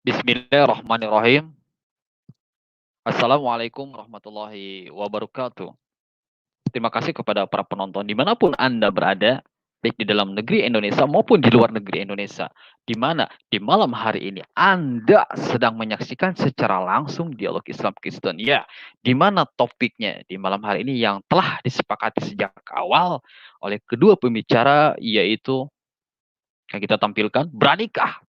Bismillahirrahmanirrahim. Assalamualaikum warahmatullahi wabarakatuh. Terima kasih kepada para penonton dimanapun Anda berada, baik di dalam negeri Indonesia maupun di luar negeri Indonesia. Di mana di malam hari ini Anda sedang menyaksikan secara langsung dialog Islam Kristen. Ya, di mana topiknya di malam hari ini yang telah disepakati sejak awal oleh kedua pembicara, yaitu yang kita tampilkan, beranikah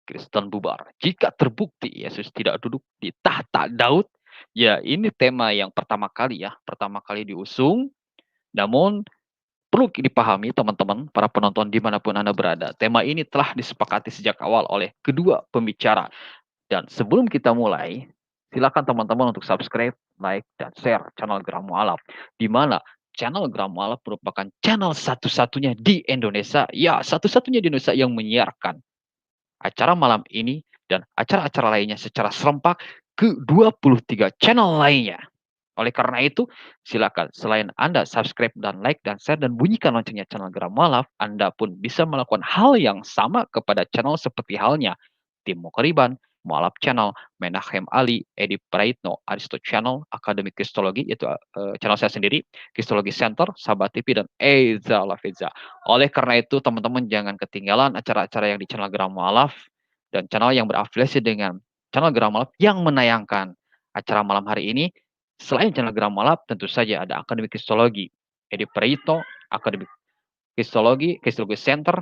Kristen bubar jika terbukti Yesus tidak duduk di tahta Daud? Ya, ini tema yang pertama kali diusung. Namun perlu dipahami teman-teman, para penonton dimanapun Anda berada, tema ini telah disepakati sejak awal oleh kedua pembicara. Dan sebelum kita mulai, silakan teman-teman untuk subscribe, like, dan share channel Geram Mualaf, di mana channel Geram Mualaf merupakan channel satu-satunya di Indonesia, ya satu-satunya di Indonesia yang menyiarkan acara malam ini dan acara-acara lainnya secara serempak ke 23 channel lainnya. Oleh karena itu, silakan selain Anda subscribe dan like dan share dan bunyikan loncengnya channel Geram Mualaf, Anda pun bisa melakukan hal yang sama kepada channel seperti halnya Tim Mukariban, Mualaf Channel, Menachem Ali, Edi Praitno, Aristo Channel, Akademi Kristologi, itu channel saya sendiri, Kristologi Center, Sahabat TV, dan Eza Lafeza. Oleh karena itu, teman-teman jangan ketinggalan acara-acara yang di channel Geram Mualaf dan channel yang berafiliasi dengan channel Geram Mualaf yang menayangkan acara malam hari ini. Selain channel Geram Mualaf, tentu saja ada Akademi Kristologi, Edi Praitno, Akademi Kristologi, Kristologi Center,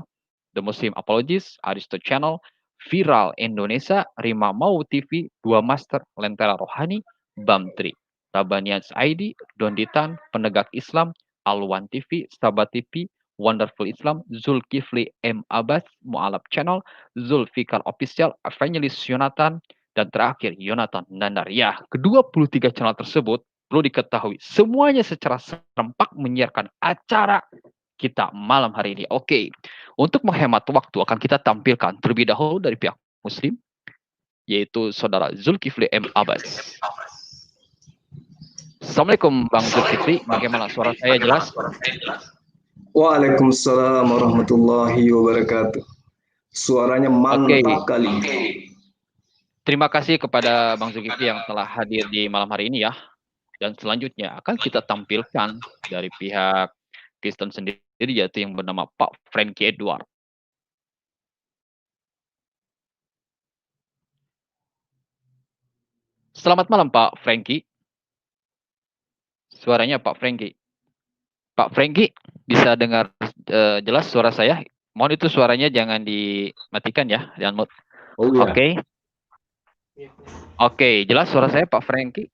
The Muslim Apologist, Aristo Channel, Viral Indonesia, Rima Mau TV, Dua Master, Lentera Rohani, Bamtri, Rabanians ID, Donditan, Penegak Islam, Alwan TV, Sahabat TV, Wonderful Islam, Zulkifli M. Abbas, Mu'alaf Channel, Zulfikar Official, Evangelist Yonatan, dan terakhir Yonatan Nandar. Ya, ke-23 channel tersebut perlu diketahui semuanya secara serempak menyiarkan acara kita malam hari ini. Oke, untuk menghemat waktu akan kita tampilkan terlebih dahulu dari pihak Muslim, yaitu Saudara Zulkifli M. Abbas. Assalamualaikum Bang Zulkifli, bagaimana suara saya jelas? Waalaikumsalam warahmatullahi wabarakatuh. Suaranya mantap kali. Terima kasih kepada Bang Zulkifli yang telah hadir di malam hari ini ya. Dan selanjutnya akan kita tampilkan dari pihak Kristen sendiri, yaitu yang bernama Pak Frankie Edward. Selamat malam Pak Frankie. Suaranya Pak Frankie. Pak Frankie, bisa dengar jelas suara saya? Mohon itu suaranya jangan dimatikan ya, jangan mute. Oh iya. Oke. Oke, jelas suara saya Pak Frankie?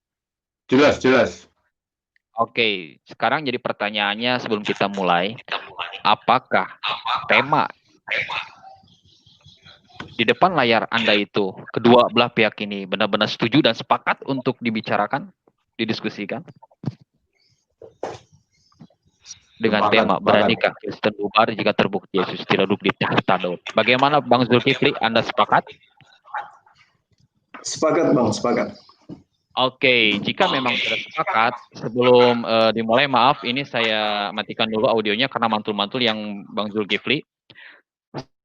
Jelas. Oke, sekarang jadi pertanyaannya sebelum kita mulai, apakah tema di depan layar Anda itu kedua belah pihak ini benar-benar setuju dan sepakat untuk dibicarakan, didiskusikan? Dengan tema beranikah Kristen bubar jika terbukti Yesus tidak duduk di tahta Daud. Bagaimana Bang Zulkifli, Anda sepakat? Sepakat Bang, sepakat. Oke, jika memang sudah sepakat, sebelum dimulai, maaf, ini saya matikan dulu audionya karena mantul-mantul yang Bang Zulkifli.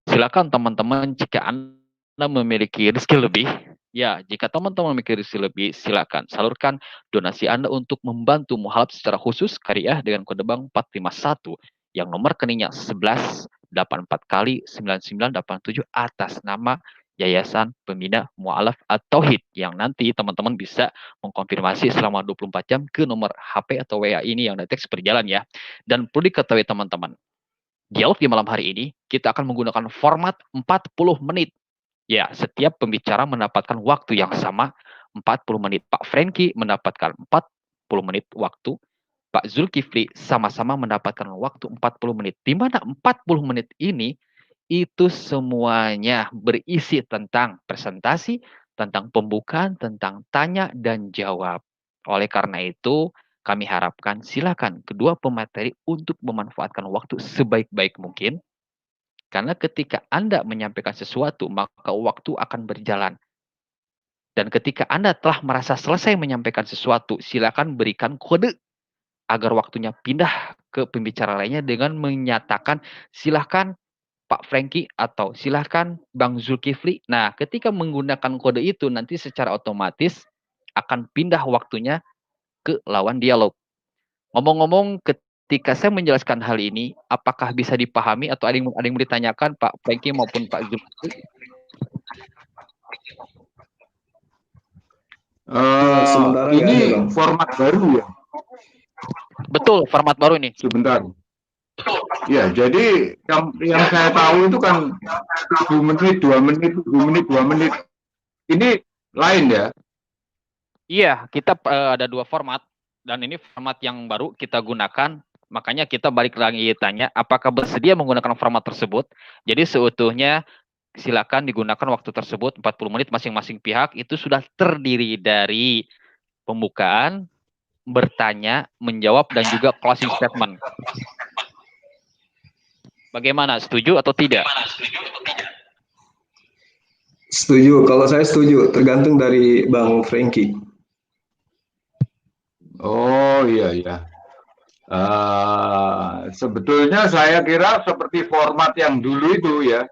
Silakan teman-teman, jika Anda memiliki rezeki lebih, ya, jika teman-teman memiliki rezeki lebih, silakan salurkan donasi Anda untuk membantu Mualaf secara khusus Kariah dengan kode bank 451 yang nomor rekeningnya 1184 kali 9987 atas nama Yayasan Pembina Mualaf At-Tauhid, yang nanti teman-teman bisa mengkonfirmasi selama 24 jam ke nomor HP atau WA ini yang nanti berjalan ya. Dan perlu diketahui teman-teman, dialog di malam hari ini kita akan menggunakan format 40 menit. Ya, setiap pembicara mendapatkan waktu yang sama 40 menit. Pak Frankie mendapatkan 40 menit waktu. Pak Zulkifli sama-sama mendapatkan waktu 40 menit. Di mana 40 menit ini itu semuanya berisi tentang presentasi, tentang pembukaan, tentang tanya dan jawab. Oleh karena itu, kami harapkan silakan kedua pemateri untuk memanfaatkan waktu sebaik-baik mungkin. Karena ketika Anda menyampaikan sesuatu, maka waktu akan berjalan. Dan ketika Anda telah merasa selesai menyampaikan sesuatu, silakan berikan kode agar waktunya pindah ke pembicara lainnya dengan menyatakan silakan Pak Franky atau silahkan Bang Zulkifli. Nah, ketika menggunakan kode itu nanti secara otomatis akan pindah waktunya ke lawan dialog. Ngomong-ngomong, ketika saya menjelaskan hal ini, apakah bisa dipahami atau ada yang mau ditanyakan Pak Franky maupun Pak Zulkifli? Sementara ini format baru ya? Betul, format baru ini. Sebentar. Ya, jadi yang saya tahu itu kan 7 menit, 2 menit, 7 menit, 2 menit. Ini lain ya? Iya, kita ada 2 format. Dan ini format yang baru kita gunakan. Makanya kita balik lagi tanya, apakah bersedia menggunakan format tersebut? Jadi seutuhnya silakan digunakan waktu tersebut 40 menit masing-masing pihak itu sudah terdiri dari pembukaan, bertanya, menjawab, dan juga closing statement. Bagaimana? Setuju atau tidak? Setuju. Kalau saya setuju, tergantung dari Bang Franky. Oh iya iya. Sebetulnya saya kira seperti format yang dulu itu ya.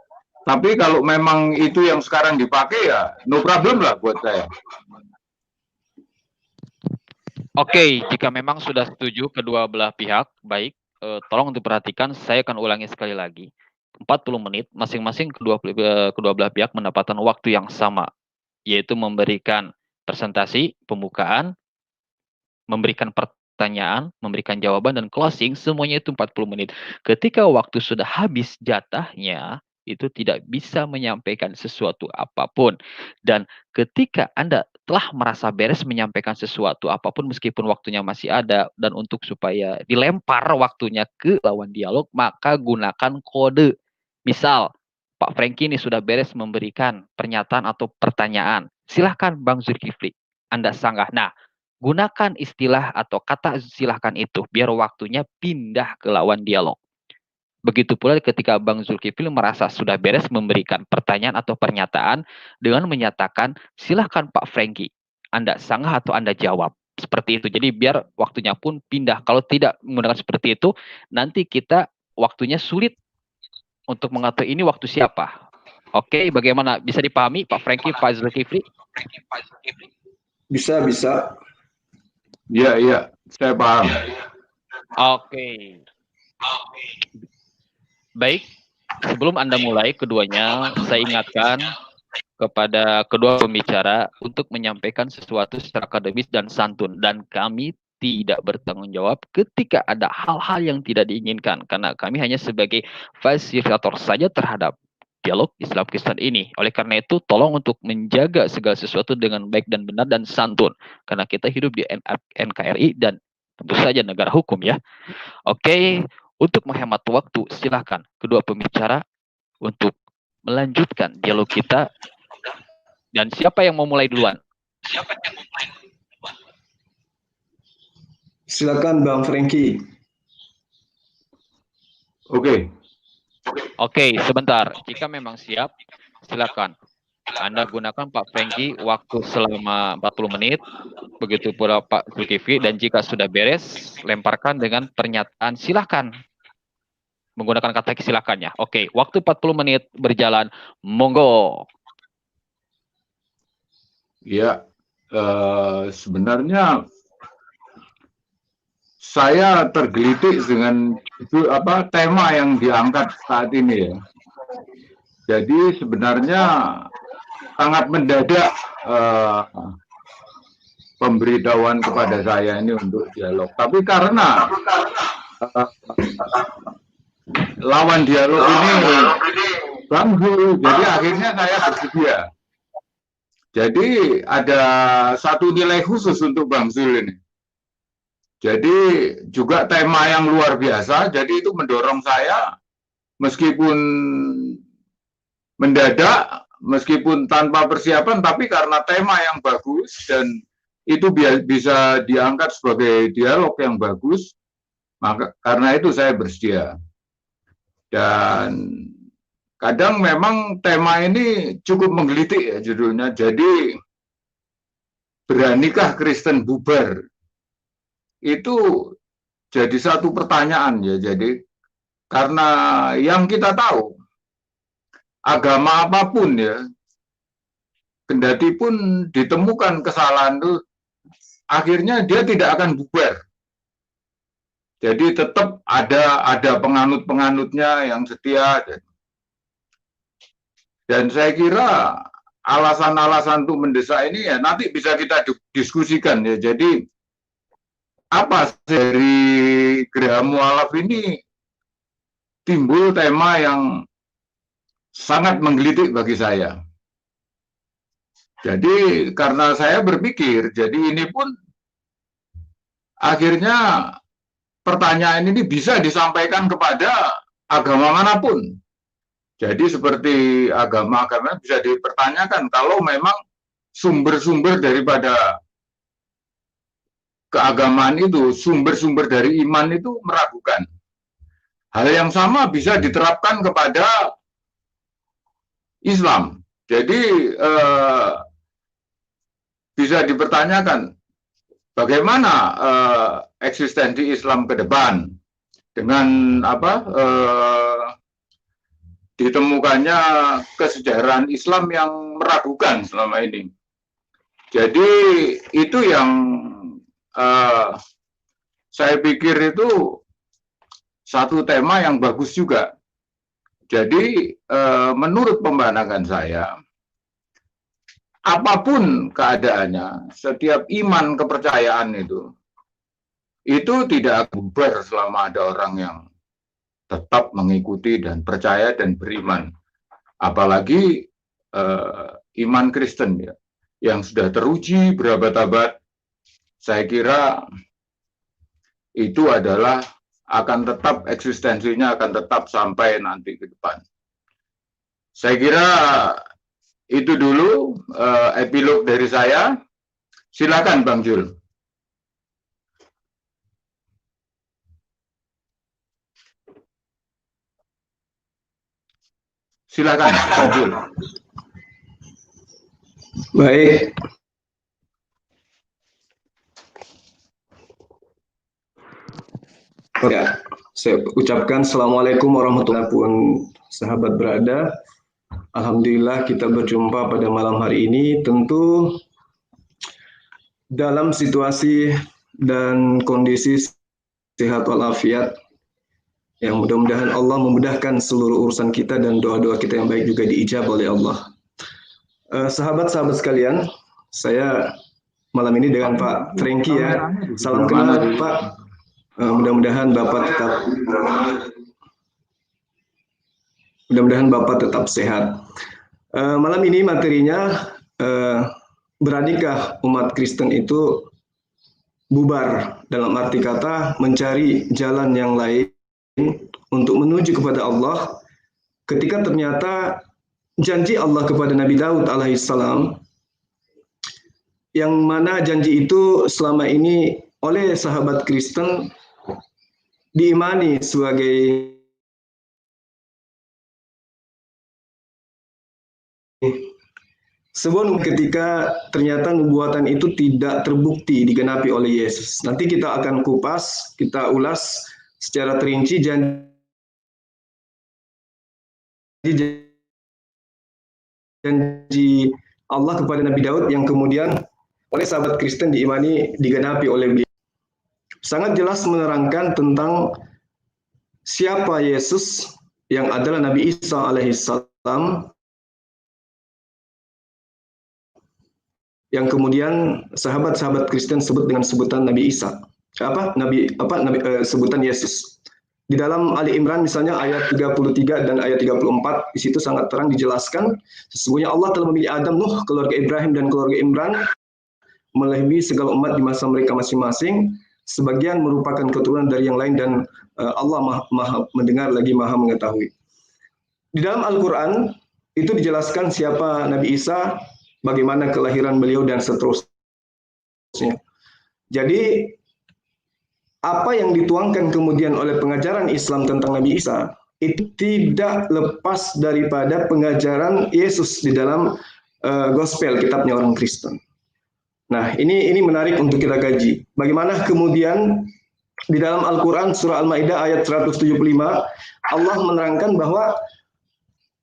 Tapi kalau memang itu yang sekarang dipakai ya no problem lah buat saya. Oke, jika memang sudah setuju kedua belah pihak, baik, tolong diperhatikan, saya akan ulangi sekali lagi. 40 menit, masing-masing kedua belah pihak mendapatkan waktu yang sama, yaitu memberikan presentasi, pembukaan, memberikan pertanyaan, memberikan jawaban, dan closing, semuanya itu 40 menit. Ketika waktu sudah habis jatahnya, itu tidak bisa menyampaikan sesuatu apapun. Dan ketika Anda telah merasa beres menyampaikan sesuatu apapun meskipun waktunya masih ada, dan untuk supaya dilempar waktunya ke lawan dialog, maka gunakan kode. Misal, Pak Franky ini sudah beres memberikan pernyataan atau pertanyaan. Silahkan Bang Zulkifli, Anda sanggah. Nah, gunakan istilah atau kata silahkan itu, biar waktunya pindah ke lawan dialog. Begitu pula ketika Bang Zulkifli merasa sudah beres memberikan pertanyaan atau pernyataan dengan menyatakan silahkan Pak Franky, Anda sanggah atau Anda jawab. Seperti itu. Jadi biar waktunya pun pindah. Kalau tidak menggunakan seperti itu, nanti kita waktunya sulit untuk mengatur ini waktu siapa. Oke, bagaimana? Bisa dipahami Pak Franky, Pak Zulkifli? Bisa, bisa. Iya, iya, saya paham. Oke. Baik, sebelum Anda mulai keduanya, saya ingatkan kepada kedua pembicara untuk menyampaikan sesuatu secara akademis dan santun. Dan kami tidak bertanggung jawab ketika ada hal-hal yang tidak diinginkan. Karena kami hanya sebagai fasilitator saja terhadap dialog Islam Kristen ini. Oleh karena itu, tolong untuk menjaga segala sesuatu dengan baik dan benar dan santun. Karena kita hidup di NKRI dan tentu saja negara hukum ya. Oke, untuk menghemat waktu, silakan kedua pembicara untuk melanjutkan dialog kita. Dan siapa yang mau mulai duluan? Silakan Bang Franky. Oke. Oke, sebentar. Jika memang siap, silakan. Anda gunakan Pak Franky waktu selama 40 menit. Begitu pula Pak Zulkifli. Dan jika sudah beres, lemparkan dengan pernyataan silakan. Menggunakan kata silakannya. Oke, waktu 40 menit berjalan. Monggo. Ya, sebenarnya saya tergelitik dengan tema yang diangkat saat ini ya. Jadi sebenarnya sangat mendadak pemberitahuan kepada saya ini untuk dialog. Tapi karena lawan dialog ini Bang Zul, jadi akhirnya saya bersedia. Jadi ada satu nilai khusus untuk Bang Zul ini. Jadi juga tema yang luar biasa, jadi itu mendorong saya meskipun mendadak, meskipun tanpa persiapan, tapi karena tema yang bagus dan itu bisa diangkat sebagai dialog yang bagus, maka karena itu saya bersedia. Dan kadang memang tema ini cukup menggelitik ya judulnya. Jadi beranikah Kristen bubar? Itu jadi satu pertanyaan ya. Jadi karena yang kita tahu agama apapun ya, kendati pun ditemukan kesalahan itu, akhirnya dia tidak akan bubar. Jadi tetap ada penganut-penganutnya yang setia. Dan saya kira alasan-alasan untuk mendesak ini ya nanti bisa kita diskusikan ya. Jadi apa dari Geraha Mu'alaf ini timbul tema yang sangat menggelitik bagi saya. Jadi karena saya berpikir, jadi ini pun akhirnya pertanyaan ini bisa disampaikan kepada agama manapun. Jadi seperti agama-agama bisa dipertanyakan kalau memang sumber-sumber daripada keagamaan itu, sumber-sumber dari iman itu meragukan. Hal yang sama bisa diterapkan kepada Islam. Jadi bisa dipertanyakan bagaimana eksistensi Islam ke depan dengan ditemukannya kesejarahan Islam yang meragukan selama ini. Jadi itu yang saya pikir itu satu tema yang bagus juga. Jadi menurut pandangan saya, apapun keadaannya, setiap iman kepercayaan itu tidak bubar selama ada orang yang tetap mengikuti dan percaya dan beriman. Apalagi iman Kristen ya, yang sudah teruji berabad-abad, saya kira itu adalah akan tetap eksistensinya akan tetap sampai nanti ke depan. Saya kira itu dulu epilog dari saya. Silakan Bang Jul. Silakan Bang Jul. Baik. Ya, saya ucapkan Assalamualaikum warahmatullahi wabarakatuh, sahabat berada. Alhamdulillah kita berjumpa pada malam hari ini, tentu dalam situasi dan kondisi sehat walafiat, yang mudah-mudahan Allah memudahkan seluruh urusan kita dan doa-doa kita yang baik juga diijabah oleh Allah. Sahabat-sahabat sekalian, saya malam ini dengan Pak Franky ya. Salam kenal Pak. Mudah-mudahan Bapak tetap sehat. Malam ini materinya beranikah umat Kristen itu bubar, dalam arti kata mencari jalan yang lain untuk menuju kepada Allah, ketika ternyata janji Allah kepada Nabi Daud alaihissalam, yang mana janji itu selama ini oleh sahabat Kristen diimani sebagai sebuah ketika ternyata nubuatan itu tidak terbukti digenapi oleh Yesus. Nanti kita akan kupas, kita ulas secara terinci janji Allah kepada Nabi Daud yang kemudian oleh sahabat Kristen diimani digenapi oleh beliau. Sangat jelas menerangkan tentang siapa Yesus yang adalah Nabi Isa alaihissalam, yang kemudian sahabat-sahabat Kristen sebut dengan sebutan Nabi Isa. Sebutan Yesus. Di dalam Ali Imran misalnya ayat 33 dan ayat 34, di situ sangat terang dijelaskan sesungguhnya Allah telah memilih Adam, Nuh, keluarga Ibrahim dan keluarga Imran melebihi segala umat di masa mereka masing-masing. Sebagian merupakan keturunan dari yang lain dan Allah maha mendengar lagi maha mengetahui. Di dalam Al-Quran itu dijelaskan siapa Nabi Isa, bagaimana kelahiran beliau dan seterusnya. Jadi apa yang dituangkan kemudian oleh pengajaran Islam tentang Nabi Isa itu tidak lepas daripada pengajaran Yesus di dalam gospel, kitabnya orang Kristen. Nah, ini menarik untuk kita kaji. Bagaimana kemudian di dalam Al-Quran surah Al-Maidah ayat 175 Allah menerangkan bahwa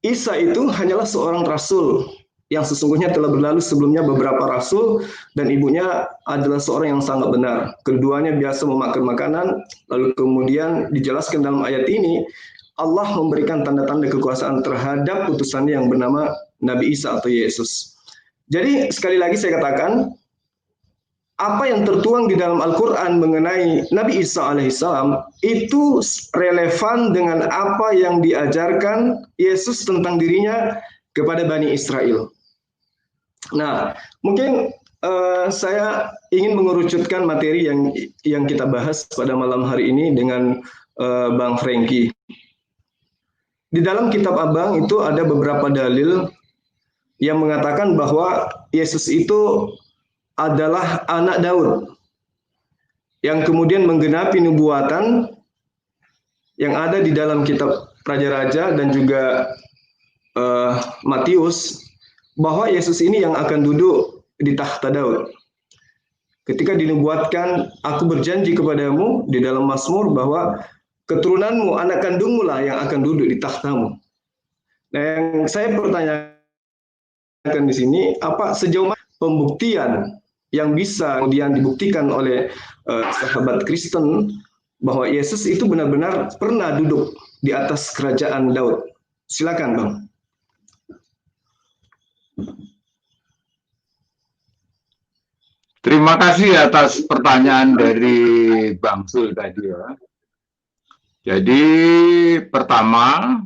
Isa itu hanyalah seorang rasul yang sesungguhnya telah berlalu sebelumnya beberapa rasul, dan ibunya adalah seorang yang sangat benar. Keduanya biasa memakan makanan, lalu kemudian dijelaskan dalam ayat ini, Allah memberikan tanda-tanda kekuasaan terhadap utusannya yang bernama Nabi Isa atau Yesus. Jadi sekali lagi saya katakan, apa yang tertuang di dalam Al-Quran mengenai Nabi Isa alaihissalam itu relevan dengan apa yang diajarkan Yesus tentang dirinya kepada Bani Israel. Nah, mungkin saya ingin mengerucutkan materi yang kita bahas pada malam hari ini dengan Bang Franky. Di dalam kitab Abang itu ada beberapa dalil yang mengatakan bahwa Yesus itu adalah anak Daud yang kemudian menggenapi nubuatan yang ada di dalam kitab Raja-Raja dan juga Matius, bahwa Yesus ini yang akan duduk di tahta Daud. Ketika dinubuatkan, aku berjanji kepadamu di dalam Mazmur bahwa keturunanmu, anak kandungmu lah yang akan duduk di tahtamu. Nah, yang saya pertanyakan di sini, apa sejauh mana pembuktian yang bisa kemudian dibuktikan oleh sahabat Kristen bahwa Yesus itu benar-benar pernah duduk di atas kerajaan Daud? Silakan, Bang. Terima kasih atas pertanyaan dari Bang Sul tadi ya. Jadi pertama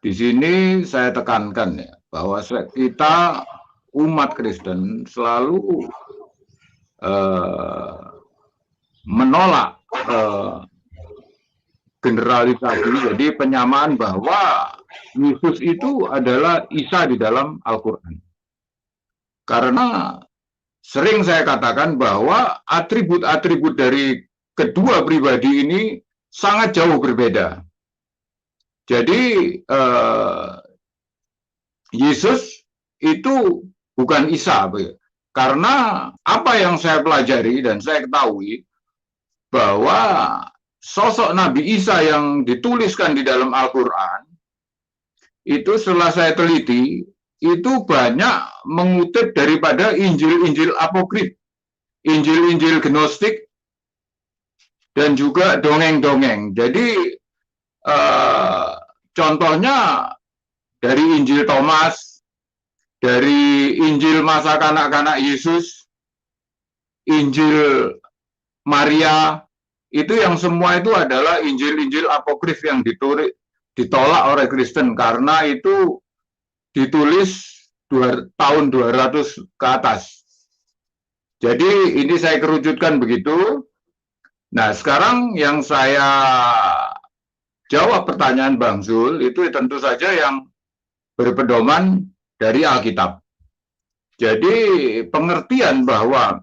di sini saya tekankan ya bahwa kita umat Kristen selalu menolak generalisasi, jadi penyamaan bahwa Yesus itu adalah Isa di dalam Al-Quran. Karena sering saya katakan bahwa atribut-atribut dari kedua pribadi ini sangat jauh berbeda. Jadi Yesus itu bukan Isa, karena apa yang saya pelajari dan saya ketahui bahwa sosok Nabi Isa yang dituliskan di dalam Al-Quran itu setelah saya teliti, itu banyak mengutip daripada Injil-Injil apokrif, Injil-Injil gnostik, dan juga dongeng-dongeng. Jadi contohnya dari Injil Thomas, dari Injil masa kanak-kanak Yesus, Injil Maria, itu yang semua itu adalah Injil-Injil apokrif yang ditolak oleh Kristen karena itu ditulis tahun 200 ke atas. Jadi ini saya kerucutkan begitu. Nah, sekarang yang saya jawab pertanyaan Bang Zul itu tentu saja yang berpedoman dari Alkitab. Jadi pengertian bahwa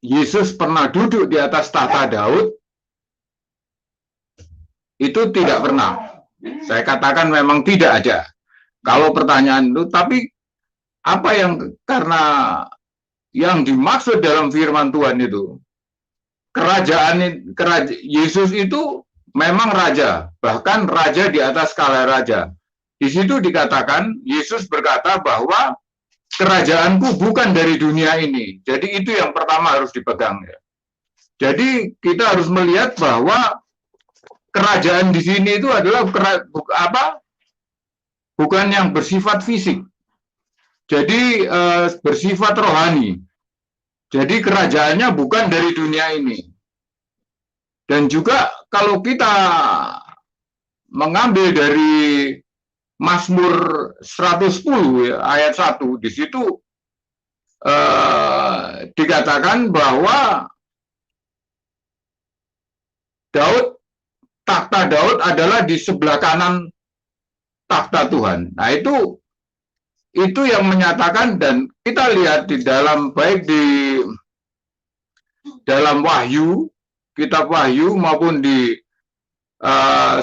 Yesus pernah duduk di atas tahta Daud itu tidak pernah. Saya katakan memang tidak ada. Kalau pertanyaan itu, tapi apa yang karena yang dimaksud dalam firman Tuhan itu Yesus itu memang raja, bahkan raja di atas skala raja. Di situ dikatakan Yesus berkata bahwa kerajaanku bukan dari dunia ini. Jadi itu yang pertama harus dipegang ya. Jadi kita harus melihat bahwa kerajaan di sini itu adalah bukan yang bersifat fisik. Jadi bersifat rohani. Jadi kerajaannya bukan dari dunia ini. Dan juga kalau kita mengambil dari Mazmur 110 ya, ayat 1, di situ dikatakan bahwa tahta Daud adalah di sebelah kanan tahta Tuhan. Nah, itu yang menyatakan, dan kita lihat di dalam baik di dalam Wahyu, kitab Wahyu maupun di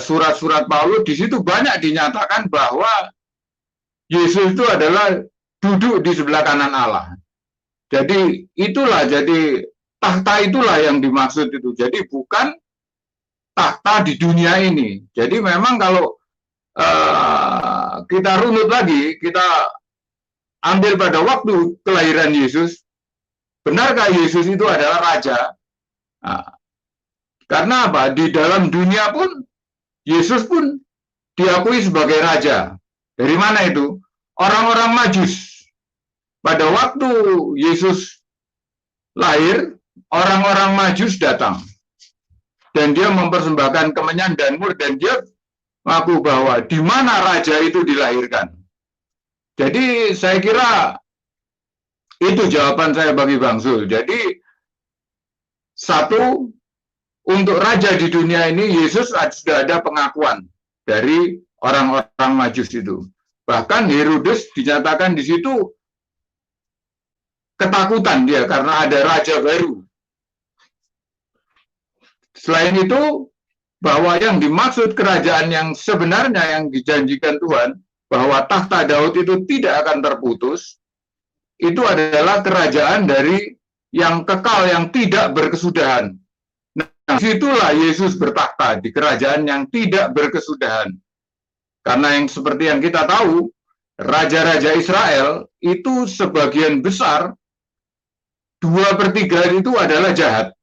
surat-surat Paulus, di situ banyak dinyatakan bahwa Yesus itu adalah duduk di sebelah kanan Allah. Jadi tahta itulah yang dimaksud itu. Jadi bukan tahta di dunia ini. Jadi memang kalau kita runut lagi, kita ambil pada waktu kelahiran Yesus, benarkah Yesus itu adalah raja? Nah, karena apa? Di dalam dunia pun, Yesus pun diakui sebagai raja. Dari mana itu? Orang-orang Majus. Pada waktu Yesus lahir, orang-orang Majus datang. Dan dia mempersembahkan kemenyan dan mur, dan dia mengaku bahwa di mana raja itu dilahirkan. Jadi saya kira itu jawaban saya bagi Bang Zul. Jadi satu, untuk raja di dunia ini Yesus sudah ada pengakuan dari orang-orang Majus itu. Bahkan Herodes dinyatakan di situ ketakutan dia karena ada raja baru. Selain itu, bahwa yang dimaksud kerajaan yang sebenarnya yang dijanjikan Tuhan, bahwa tahta Daud itu tidak akan terputus, itu adalah kerajaan dari yang kekal, yang tidak berkesudahan. Nah, disitulah Yesus bertakhta, di kerajaan yang tidak berkesudahan. Karena yang seperti yang kita tahu, raja-raja Israel itu sebagian besar, 2/3 itu adalah jahat.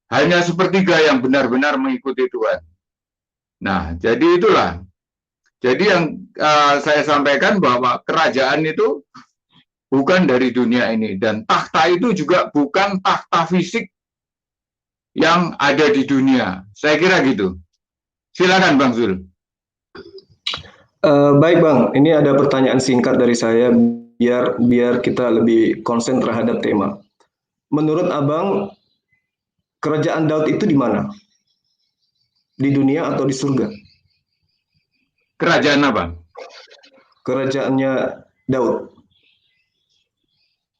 Hanya 1/3 yang benar-benar mengikuti Tuhan. Nah, jadi itulah. Jadi yang saya sampaikan bahwa kerajaan itu bukan dari dunia ini. Dan takhta itu juga bukan takhta fisik yang ada di dunia. Saya kira gitu. Silakan Bang Zul. Baik Bang, ini ada pertanyaan singkat dari saya biar kita lebih konsen terhadap tema. Menurut Abang, kerajaan Daud itu di mana? Di dunia atau di surga? Kerajaan apa? Kerajaannya Daud.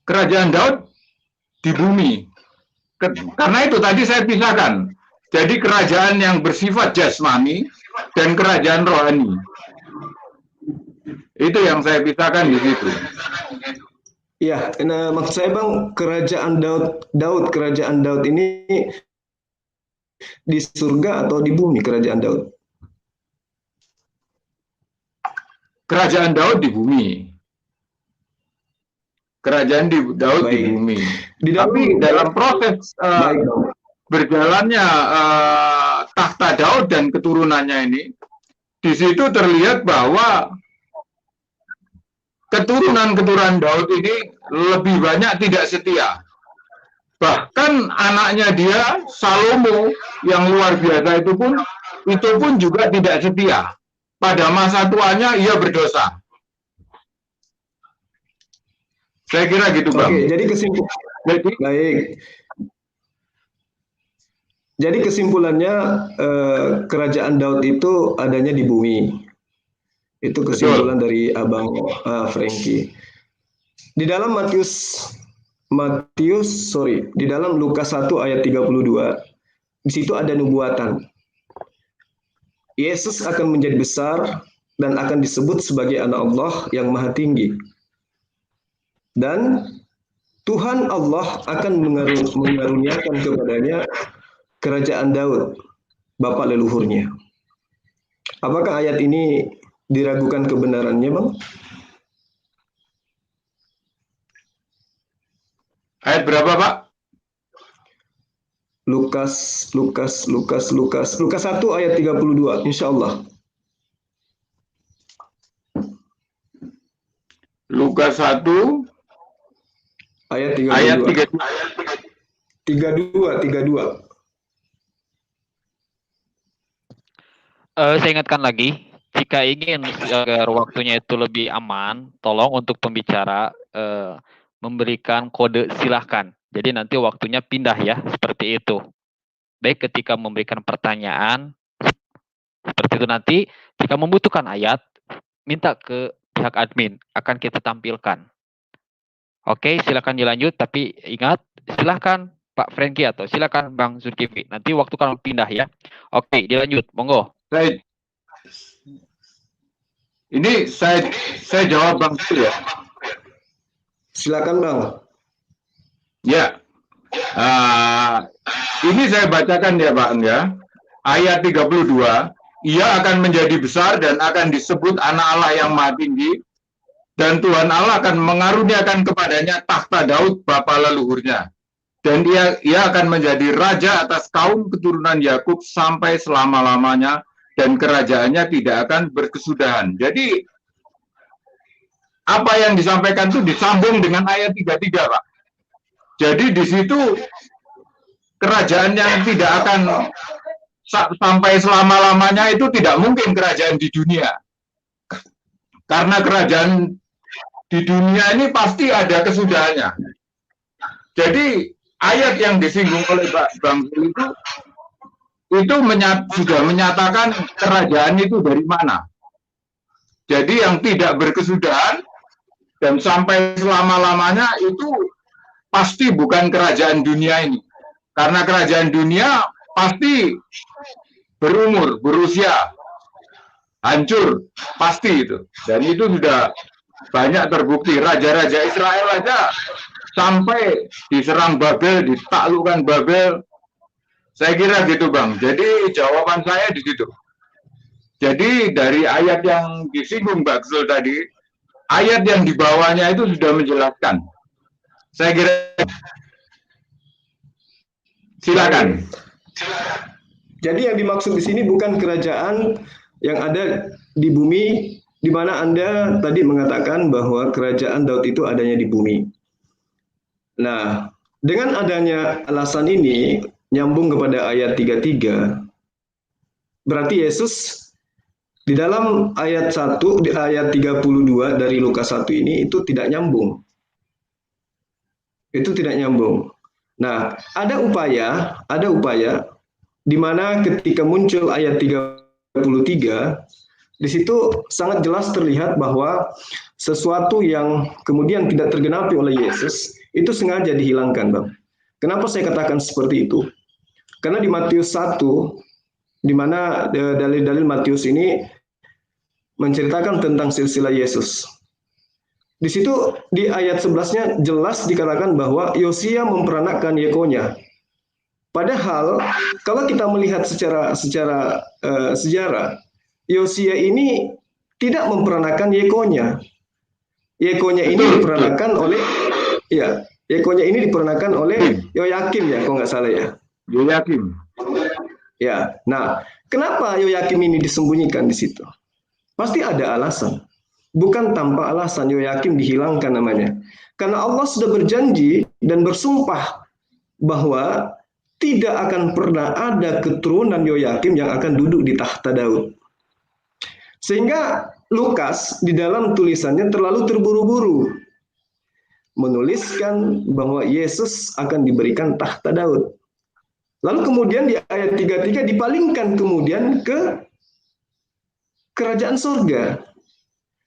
Kerajaan Daud di bumi. Karena itu tadi saya pisahkan. Jadi kerajaan yang bersifat jasmani dan kerajaan rohani. Itu yang saya pisahkan di situ. Ya, nah, maksud saya Bang, kerajaan kerajaan Daud ini di surga atau di bumi kerajaan Daud? Kerajaan Daud di bumi. Kerajaan Daud di bumi. Tapi dalam proses berjalannya takhta Daud dan keturunannya ini, di situ terlihat bahwa keturunan Daud ini lebih banyak tidak setia. Bahkan anaknya dia, Salomo, yang luar biasa itu pun juga tidak setia. Pada masa tuanya ia berdosa. Saya kira gitu, Bang. Oke, jadi kesimpulannya kerajaan Daud itu adanya di bumi. Itu kesimpulan dari Abang Frankie. Di dalam di dalam Lukas 1 ayat 32, di situ ada nubuatan. Yesus akan menjadi besar dan akan disebut sebagai anak Allah yang maha tinggi. Dan Tuhan Allah akan mengaruniakan kepadanya kerajaan Daud, bapak leluhurnya. Apakah ayat ini diragukan kebenarannya, Bang? Ayat berapa, Pak? Lukas 1 ayat 32, insya Allah. Lukas 1 ayat 32. 32. Saya ingatkan lagi, jika ingin agar waktunya itu lebih aman, tolong untuk pembicara memberikan kode silahkan. Jadi nanti waktunya pindah ya, seperti itu. Baik ketika memberikan pertanyaan, seperti itu nanti, jika membutuhkan ayat, minta ke pihak admin, akan kita tampilkan. Oke, silakan dilanjut, tapi ingat, silakan Pak Frankie atau silakan Bang Zulkifli. Nanti waktu kalau pindah ya. Oke, dilanjut, monggo. Ini saya jawab Bang Zul ya. Silakan Bang. Ya, ini saya bacakan ya Pak ya. Ayat 32, ia akan menjadi besar dan akan disebut anak Allah yang Maha Tinggi, dan Tuhan Allah akan mengaruniakan kepadanya tahta Daud bapa leluhurnya, dan ia akan menjadi raja atas kaum keturunan Yakub sampai selama-lamanya, dan kerajaannya tidak akan berkesudahan. Jadi apa yang disampaikan itu disambung dengan ayat 33, Pak. Jadi di situ kerajaan yang tidak akan sampai selama-lamanya itu tidak mungkin kerajaan di dunia. Karena kerajaan di dunia ini pasti ada kesudahannya. Jadi ayat yang disinggung oleh Bang Zul itu sudah menyatakan kerajaan itu dari mana. Jadi yang tidak berkesudahan dan sampai selama-lamanya itu pasti bukan kerajaan dunia ini. Karena kerajaan dunia pasti berumur, berusia, hancur, pasti itu. Dan itu sudah banyak terbukti. Raja-raja Israel aja sampai diserang Babel, ditaklukkan Babel. Saya kira gitu, Bang. Jadi jawaban saya di situ. Jadi dari ayat yang disinggung Mbak Zul tadi, ayat yang di bawahnya itu sudah menjelaskan. Saya kira silakan. Jadi yang dimaksud di sini bukan kerajaan yang ada di bumi, di mana Anda tadi mengatakan bahwa kerajaan Daud itu adanya di bumi. Nah, dengan adanya alasan ini nyambung kepada ayat 33, berarti Yesus di dalam ayat 1, di ayat 32 dari Lukas 1 ini itu tidak nyambung. Itu tidak nyambung. Nah, ada upaya di mana ketika muncul ayat 33, di situ sangat jelas terlihat bahwa sesuatu yang kemudian tidak tergenapi oleh Yesus itu sengaja dihilangkan, Bang. Kenapa saya katakan seperti itu? Karena di Matius 1, di mana dalil-dalil Matius ini menceritakan tentang silsilah Yesus. Di situ di ayat 11-nya jelas dikatakan bahwa Yosia memperanakkan Yekonya. Padahal kalau kita melihat secara sejarah, Yosia ini tidak memperanakkan Yekonya. Yekonya ini diperanakkan oleh Yoyakim ya, kalau nggak salah ya. Yoyakim. Ya. Nah, kenapa Yoyakim ini disembunyikan di situ? Pasti ada alasan. Bukan tanpa alasan Yoyakim dihilangkan namanya. Karena Allah sudah berjanji dan bersumpah bahwa tidak akan pernah ada keturunan Yoyakim yang akan duduk di tahta Daud. Sehingga Lukas di dalam tulisannya terlalu terburu-buru menuliskan bahwa Yesus akan diberikan tahta Daud. Lalu kemudian di ayat 33 dipalingkan kemudian ke kerajaan surga.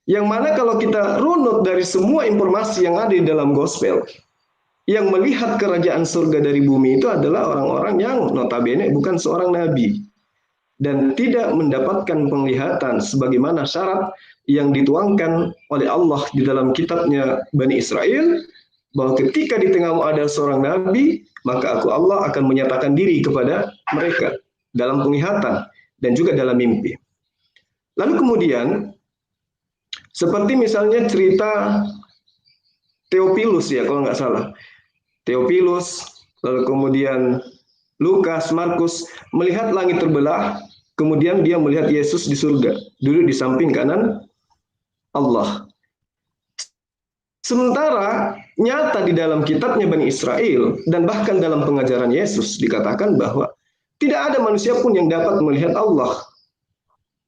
Yang mana kalau kita runut dari semua informasi yang ada di dalam gospel, yang melihat kerajaan surga dari bumi itu adalah orang-orang yang notabene bukan seorang nabi dan tidak mendapatkan penglihatan sebagaimana syarat yang dituangkan oleh Allah di dalam kitabnya Bani Israel, bahwa ketika di tengahmu ada seorang nabi, maka aku Allah akan menyatakan diri kepada mereka dalam penglihatan dan juga dalam mimpi. Lalu kemudian seperti misalnya cerita Theophilus ya, kalau nggak salah. Theophilus, lalu kemudian Lukas, Markus melihat langit terbelah, kemudian dia melihat Yesus di surga, duduk di samping kanan Allah. Sementara nyata di dalam kitabnya Bani Israel dan bahkan dalam pengajaran Yesus dikatakan bahwa tidak ada manusia pun yang dapat melihat Allah.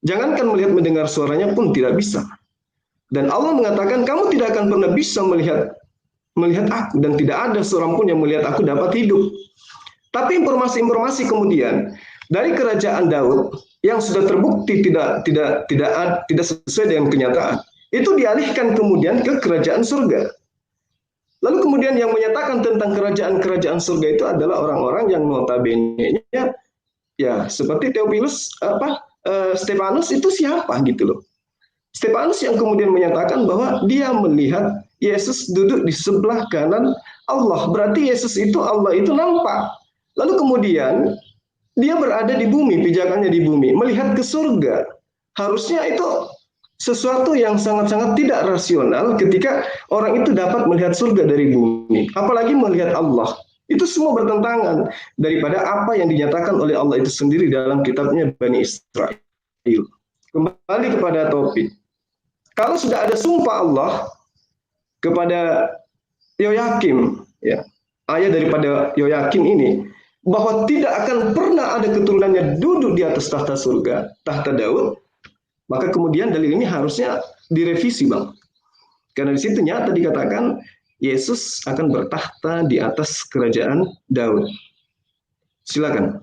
Jangankan melihat mendengar suaranya pun tidak bisa. Dan Allah mengatakan kamu tidak akan pernah bisa melihat aku dan tidak ada seorang pun yang melihat aku dapat hidup. Tapi informasi-informasi kemudian dari kerajaan Daud yang sudah terbukti tidak sesuai dengan kenyataan, itu dialihkan kemudian ke kerajaan surga. Lalu kemudian yang menyatakan tentang kerajaan surga itu adalah orang-orang yang notabene-nya ya seperti Theophilus Stefanus itu siapa gitu loh. Stefanus yang kemudian menyatakan bahwa dia melihat Yesus duduk di sebelah kanan Allah. Berarti Yesus itu Allah itu nampak. Lalu kemudian Dia berada di bumi, pijakannya di bumi, melihat ke surga. Harusnya itu sesuatu yang sangat-sangat tidak rasional ketika orang itu dapat melihat surga dari bumi, apalagi melihat Allah. Itu semua bertentangan daripada apa yang dinyatakan oleh Allah itu sendiri dalam kitabnya Bani Israel. Kembali kepada topik. Kalau sudah ada sumpah Allah kepada Yoyakim, ya, ayat daripada Yoyakim ini, bahwa tidak akan pernah ada keturunannya duduk di atas tahta surga, tahta Daud, maka kemudian dalil ini harusnya direvisi, Bang. Karena di situ nyata dikatakan Yesus akan bertahta di atas kerajaan Daud. Silakan.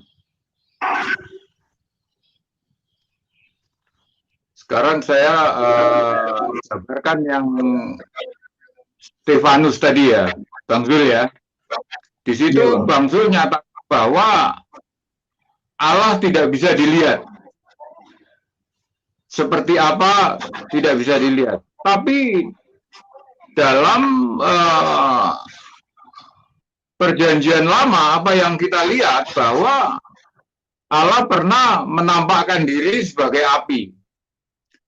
Sekarang saya sampaikan yang Stefanus tadi ya, Bang Zul ya. Di situ Ya, Bang Zul nyatakan bahwa Allah tidak bisa dilihat. Seperti apa tidak bisa dilihat. Tapi dalam perjanjian lama apa yang kita lihat bahwa Allah pernah menampakkan diri sebagai api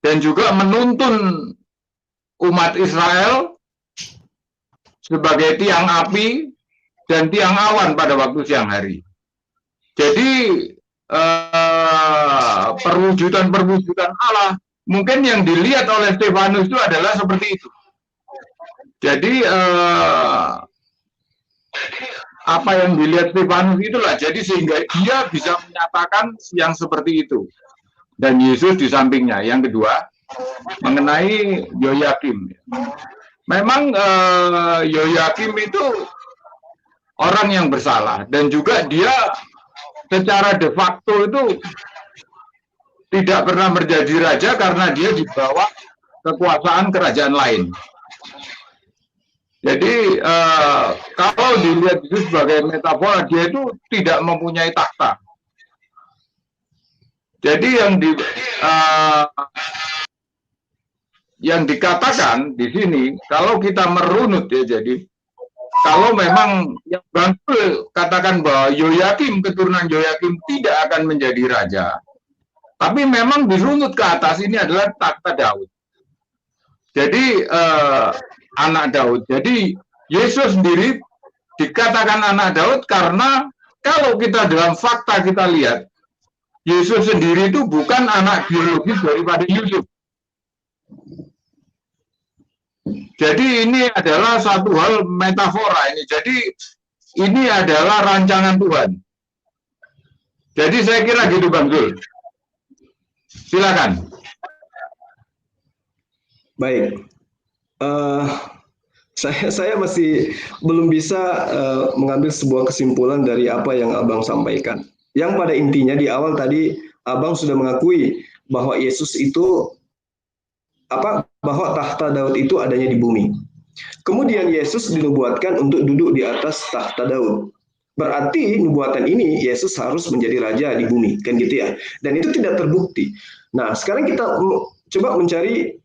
dan juga menuntun umat Israel sebagai tiang api dan tiang awan pada waktu siang hari. Jadi perwujudan Allah mungkin yang dilihat oleh Stefanus itu adalah seperti itu. Jadi apa yang dilihat Stefanus itulah, jadi sehingga dia bisa menyatakan yang seperti itu. Dan Yesus di sampingnya. Yang kedua mengenai Yoyakim. Memang Yoyakim itu orang yang bersalah dan juga dia secara de facto itu tidak pernah menjadi raja karena dia di bawah kekuasaan kerajaan lain. Jadi kalau dilihat itu sebagai metafora, dia itu tidak mempunyai takhta. Jadi yang dikatakan di sini, kalau kita merunut ya, jadi kalau memang yang Bangsul katakan bahwa Yoyakim, keturunan Yoyakim tidak akan menjadi raja, tapi memang dirunut ke atas ini adalah takhta Daud. Jadi anak Daud. Jadi Yesus sendiri dikatakan anak Daud karena kalau kita dalam fakta kita lihat, Yesus sendiri itu bukan anak biologis daripada Yusuf. Jadi ini adalah satu hal metafora ini. Jadi ini adalah rancangan Tuhan. Jadi saya kira gitu Bang Zul. Silakan. Baik. Saya masih belum bisa mengambil sebuah kesimpulan dari apa yang Abang sampaikan. Yang pada intinya di awal tadi Abang sudah mengakui bahwa Yesus itu bahwa tahta Daud itu adanya di bumi. Kemudian Yesus dinubuatkan untuk duduk di atas tahta Daud. Berarti nubuatan ini Yesus harus menjadi raja di bumi, kan gitu ya. Dan itu tidak terbukti. Nah, sekarang kita coba mencari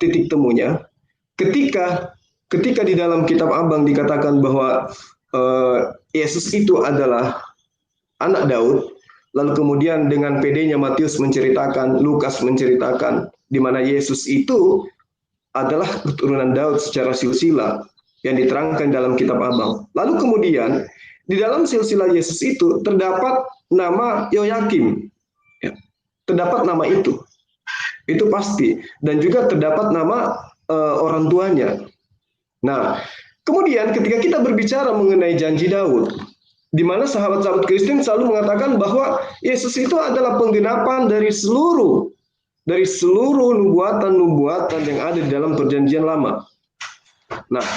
titik temunya. Ketika di dalam kitab Abang dikatakan bahwa Yesus itu adalah anak Daud, lalu kemudian dengan PD-nya Matius menceritakan, Lukas menceritakan, di mana Yesus itu adalah keturunan Daud secara silsilah yang diterangkan dalam kitab Abang. Lalu kemudian di dalam silsilah Yesus itu terdapat nama Yoyakim, ya, terdapat nama itu pasti, dan juga terdapat nama orang tuanya. Nah, kemudian ketika kita berbicara mengenai janji Daud, di mana sahabat-sahabat Kristen selalu mengatakan bahwa Yesus itu adalah penggenapan dari seluruh nubuatan-nubuatan yang ada di dalam perjanjian lama. Nah,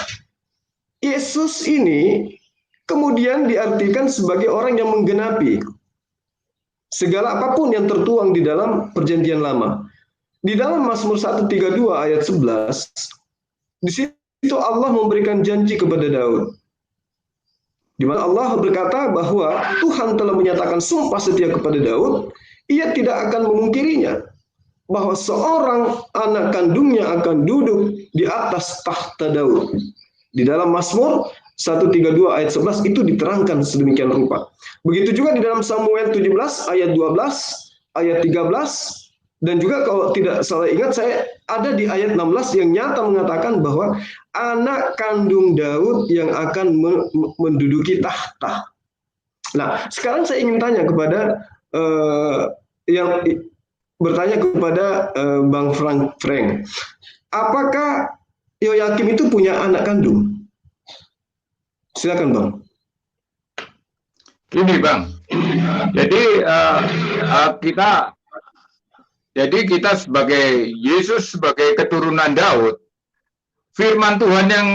Yesus ini kemudian diartikan sebagai orang yang menggenapi segala apapun yang tertuang di dalam perjanjian lama. Di dalam Mazmur 132 ayat 11, di situ Allah memberikan janji kepada Daud. Di mana Allah berkata bahwa Tuhan telah menyatakan sumpah setia kepada Daud, ia tidak akan memungkirinya, bahwa seorang anak kandungnya akan duduk di atas tahta Daud. Di dalam Mazmur 132 ayat 11 itu diterangkan sedemikian rupa. Begitu juga di dalam Samuel 17 ayat 12, ayat 13, dan juga kalau tidak salah ingat saya ada di ayat 16 yang nyata mengatakan bahwa anak kandung Daud yang akan menduduki tahta. Nah, sekarang saya ingin tanya kepada yang bertanya kepada Bang Frank. Apakah Yoyakim itu punya anak kandung? Silakan Bang. Ini Bang, jadi kita sebagai Yesus sebagai keturunan Daud, firman Tuhan yang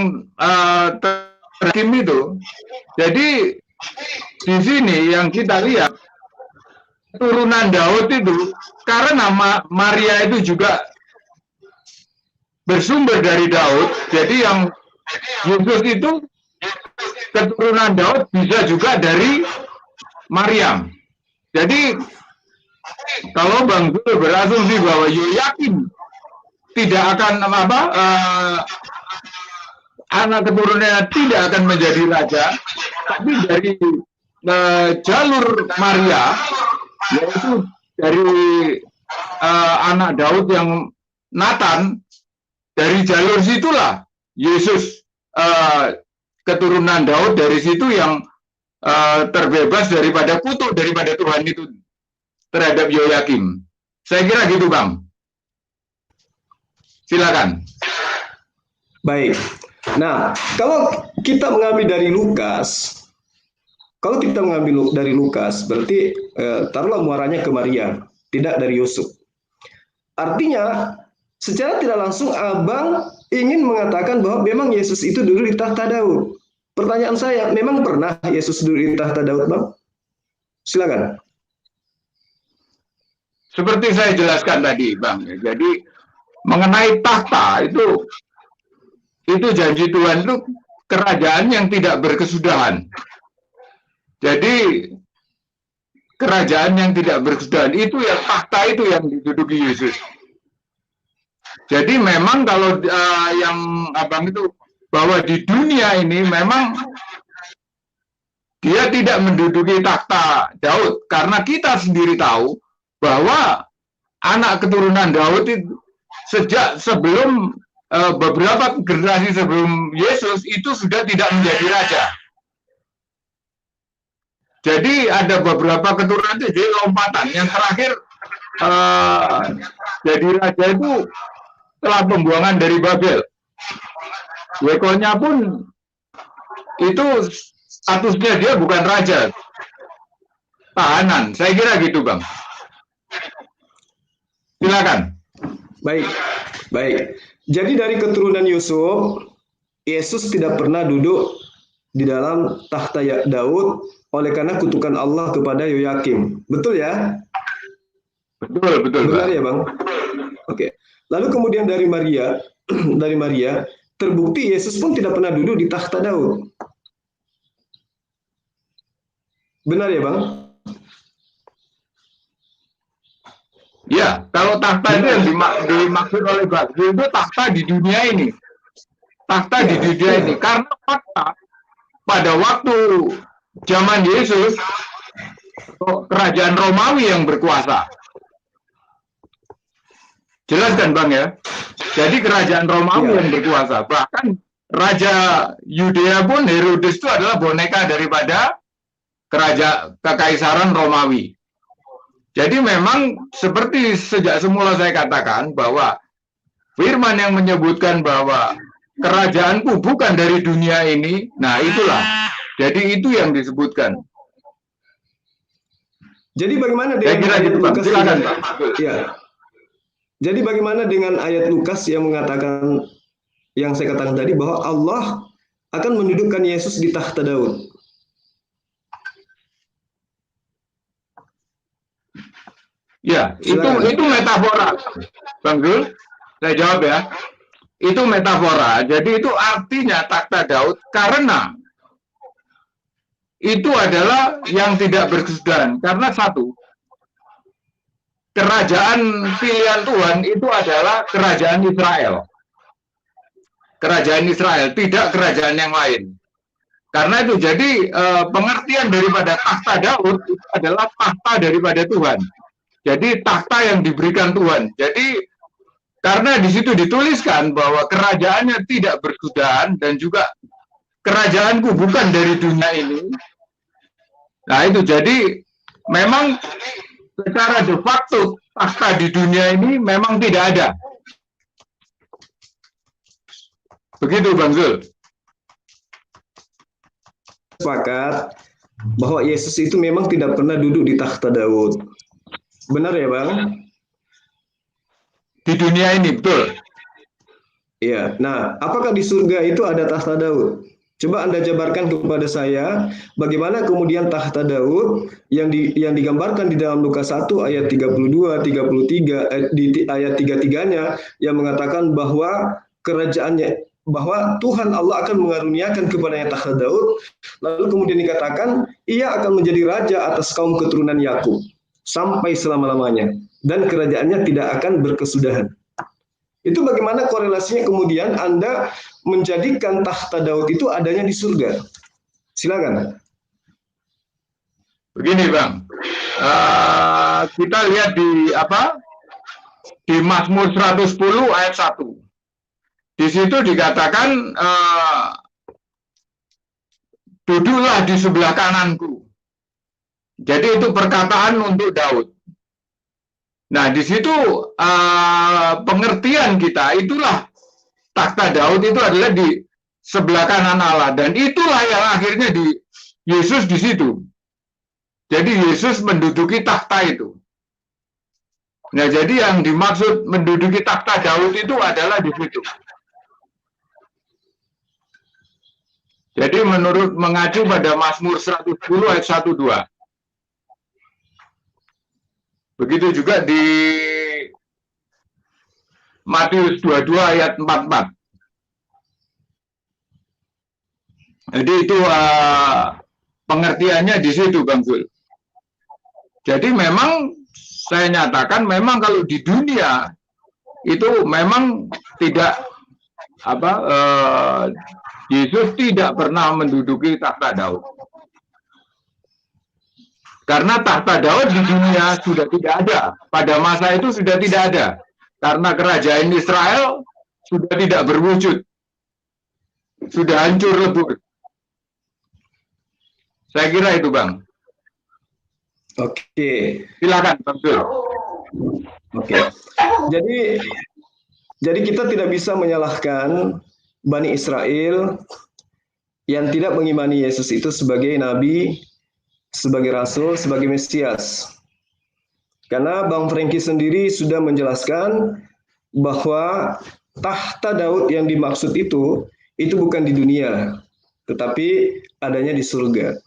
terhakim itu, jadi di sini yang kita lihat keturunan Daud itu karena Maria itu juga bersumber dari Daud, jadi yang Yesus itu keturunan Daud bisa juga dari Maryam. Jadi kalau Bang Zul berasumsi bahwa Yoyakim tidak akan anak keturunannya tidak akan menjadi raja, tapi dari jalur Maria, yaitu dari anak Daud yang Nathan, dari jalur situlah Yesus keturunan Daud, dari situ yang terbebas daripada kutuk daripada Tuhan itu terhadap Yoyakim. Saya kira gitu Bang. Silakan. Baik. Nah, kalau kita mengambil dari Lukas, berarti taruhlah muaranya ke Maria, tidak dari Yusuf. Artinya, secara tidak langsung Abang ingin mengatakan bahwa memang Yesus itu duduk di tahta Daud. Pertanyaan saya, memang pernah Yesus duduk di tahta Daud, Bang? Silakan. Seperti saya jelaskan tadi, Bang. Jadi mengenai tahta itu janji Tuhan itu kerajaan yang tidak berkesudahan. Jadi kerajaan yang tidak berkesudahan itu yang tahta itu yang diduduki Yesus. Jadi memang kalau yang Abang itu bahwa di dunia ini memang dia tidak menduduki tahta Daud, karena kita sendiri tahu bahwa anak keturunan Daud itu sejak sebelum beberapa generasi sebelum Yesus itu sudah tidak menjadi raja. Jadi ada beberapa keturunan itu, jadi lompatan. Yang terakhir jadi raja itu setelah pembuangan dari Babel. Yekonya pun itu statusnya dia bukan raja, tahanan. Saya kira gitu Bang. Silakan. Baik. Jadi dari keturunan Yusuf, Yesus tidak pernah duduk di dalam tahta Daud oleh karena kutukan Allah kepada Yoyakim. Betul ya? Betul. Benar ya Bang? Oke. Lalu kemudian dari Maria, terbukti Yesus pun tidak pernah duduk di tahta Daud. Benar ya Bang? Ya, kalau tahta itu yang dimaksud oleh Bang itu tahta di dunia ini. Tahta di dunia ini. Karena fakta pada waktu zaman Yesus, kerajaan Romawi yang berkuasa. Jelaskan Bang ya. Jadi kerajaan Romawi yang berkuasa. Bahkan Raja Yudea pun, Herodes itu adalah boneka daripada kekaisaran Romawi. Jadi memang seperti sejak semula saya katakan bahwa firman yang menyebutkan bahwa kerajaanku bukan dari dunia ini, nah itulah. Jadi itu yang disebutkan. Jadi bagaimana dengan ayat Lukas? Ya. Jadi bagaimana dengan ayat Lukas yang mengatakan, yang saya katakan tadi, bahwa Allah akan mendudukkan Yesus di tahta Daud? Ya, itu metafora. Bang Zul, saya jawab ya. Itu metafora. Jadi itu artinya tahta Daud karena itu adalah yang tidak berkesudahan. Karena satu, kerajaan pilihan Tuhan itu adalah kerajaan Israel. Kerajaan Israel, tidak kerajaan yang lain. Karena itu jadi pengertian daripada takhta Daud itu adalah takhta daripada Tuhan. Jadi takhta yang diberikan Tuhan. Jadi karena di situ dituliskan bahwa kerajaannya tidak berkesudahan dan juga kerajaanku bukan dari dunia ini. Nah itu jadi memang secara de facto takhta di dunia ini memang tidak ada. Begitu Bang Zul. Sepakat bahwa Yesus itu memang tidak pernah duduk di takhta Daud. Benar ya Bang? Di dunia ini, betul. Iya. Nah, apakah di surga itu ada takhta Daud? Coba Anda jabarkan kepada saya bagaimana kemudian takhta Daud yang digambarkan di dalam Lukas 1 ayat 32, 33 di ayat 33-nya yang mengatakan bahwa kerajaannya, bahwa Tuhan Allah akan mengaruniakan kepadanya takhta Daud, lalu kemudian dikatakan ia akan menjadi raja atas kaum keturunan Yakub sampai selama-lamanya dan kerajaannya tidak akan berkesudahan. Itu bagaimana korelasinya kemudian Anda menjadikan takhta Daud itu adanya di surga? Silakan. Begini Bang, kita lihat di Mazmur 110 ayat 1. Di situ dikatakan duduklah di sebelah kananku. Jadi itu perkataan untuk Daud. Nah di situ pengertian kita itulah takhta Daud itu adalah di sebelah kanan Allah dan itulah yang akhirnya di Yesus di situ. Jadi Yesus menduduki takhta itu. Nah jadi yang dimaksud menduduki takhta Daud itu adalah di situ. Jadi menurut mengacu pada Mazmur 110 ayat 1-2. Begitu juga di Matius 22 ayat 44. Jadi itu pengertiannya di situ Bang Zul. Jadi memang saya nyatakan memang kalau di dunia itu memang tidak Yesus tidak pernah menduduki takhta Daud. Karena takhta Daud di dunia sudah tidak ada. Pada masa itu sudah tidak ada. Karena kerajaan Israel sudah tidak berwujud. Sudah hancur lebur. Saya kira itu Bang. Oke. Silakan Bang Zul. Oke. Jadi kita tidak bisa menyalahkan Bani Israel yang tidak mengimani Yesus itu sebagai nabi, sebagai rasul, sebagai Mesias. Karena Bang Franky sendiri sudah menjelaskan bahwa takhta Daud yang dimaksud itu bukan di dunia, tetapi adanya di surga.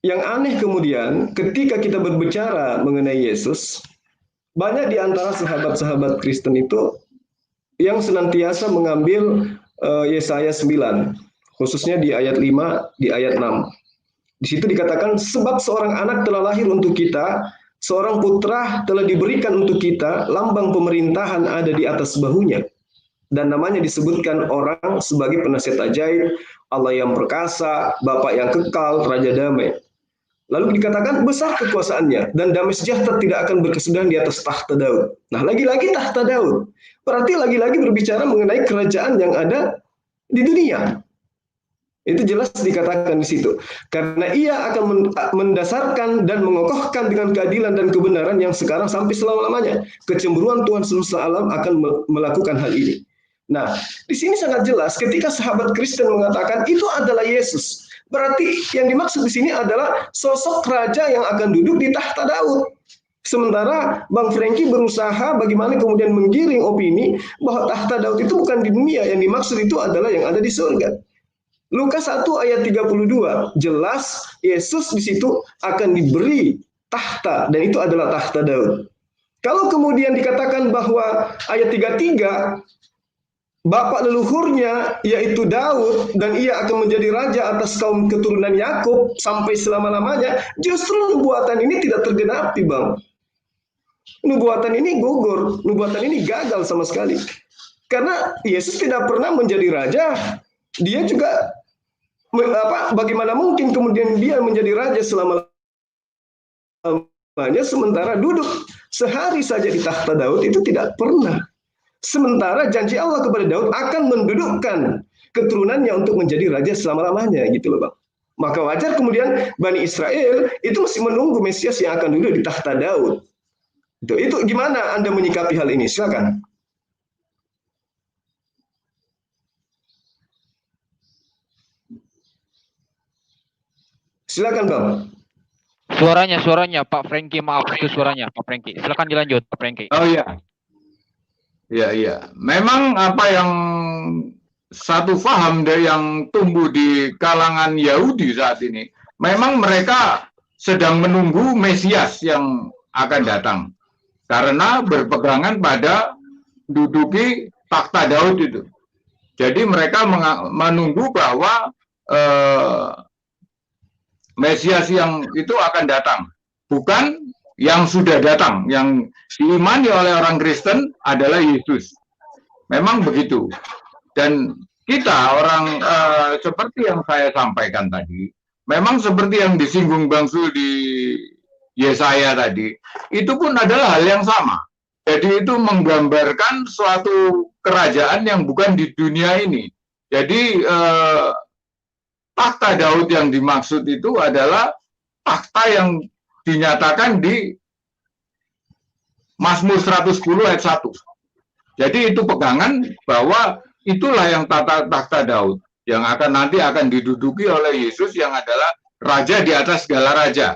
Yang aneh kemudian ketika kita berbicara mengenai Yesus, banyak di antara sahabat-sahabat Kristen itu yang senantiasa mengambil Yesaya 9, khususnya di ayat 5, di ayat 6. Di situ dikatakan, sebab seorang anak telah lahir untuk kita, seorang putra telah diberikan untuk kita, lambang pemerintahan ada di atas bahunya. Dan namanya disebutkan orang sebagai penasihat ajaib, Allah yang perkasa, Bapa yang kekal, Raja damai. Lalu dikatakan besar kekuasaannya dan damai sejahtera tidak akan berkesudahan di atas takhta Daud. Nah, lagi-lagi takhta Daud. Berarti lagi-lagi berbicara mengenai kerajaan yang ada di dunia. Itu jelas dikatakan di situ. Karena ia akan mendasarkan dan mengokohkan dengan keadilan dan kebenaran yang sekarang sampai selama-lamanya. Kecemburuan Tuhan semesta alam akan melakukan hal ini. Nah, di sini sangat jelas ketika sahabat Kristen mengatakan itu adalah Yesus. Berarti yang dimaksud di sini adalah sosok raja yang akan duduk di takhta Daud. Sementara Bang Franky berusaha bagaimana kemudian menggiring opini bahwa takhta Daud itu bukan di dunia, yang dimaksud itu adalah yang ada di surga. Lukas 1 ayat 32 jelas Yesus di situ akan diberi tahta dan itu adalah takhta Daud. Kalau kemudian dikatakan bahwa ayat 33 bapak leluhurnya yaitu Daud dan ia akan menjadi raja atas kaum keturunan Yakub sampai selama-lamanya, justru nubuatan ini tidak tergenapi, Bang. Nubuatan ini gugur, nubuatan ini gagal sama sekali. Karena Yesus tidak pernah menjadi raja dia juga bagaimana mungkin kemudian dia menjadi raja selama-lamanya sementara duduk sehari saja di tahta Daud itu tidak pernah. Sementara janji Allah kepada Daud akan mendudukkan keturunannya untuk menjadi raja selama-lamanya gitu loh Bang. Maka wajar kemudian Bani Israel itu masih menunggu Mesias yang akan duduk di tahta Daud. Itu gimana Anda menyikapi hal ini? Silakan. Silakan Bang. Suaranya Pak Franky, maaf itu suaranya Pak Franky. Silakan dilanjut Pak Franky. Oh iya. Iya. Memang apa yang satu faham dari yang tumbuh di kalangan Yahudi saat ini, memang mereka sedang menunggu Mesias yang akan datang. Karena berpegangan pada duduki takhta Daud itu. Jadi mereka menunggu bahwa Mesias yang itu akan datang. Bukan yang sudah datang, yang diimani oleh orang Kristen adalah Yesus. Memang begitu. Dan kita orang seperti yang saya sampaikan tadi, memang seperti yang disinggung Bang Sul di Yesaya tadi, itu pun adalah hal yang sama. Jadi itu menggambarkan suatu kerajaan yang bukan di dunia ini. Jadi takhta Daud yang dimaksud itu adalah takhta yang dinyatakan di Mazmur 110 ayat 1. Jadi itu pegangan bahwa itulah yang takhta Daud yang nanti akan diduduki oleh Yesus yang adalah raja di atas segala raja.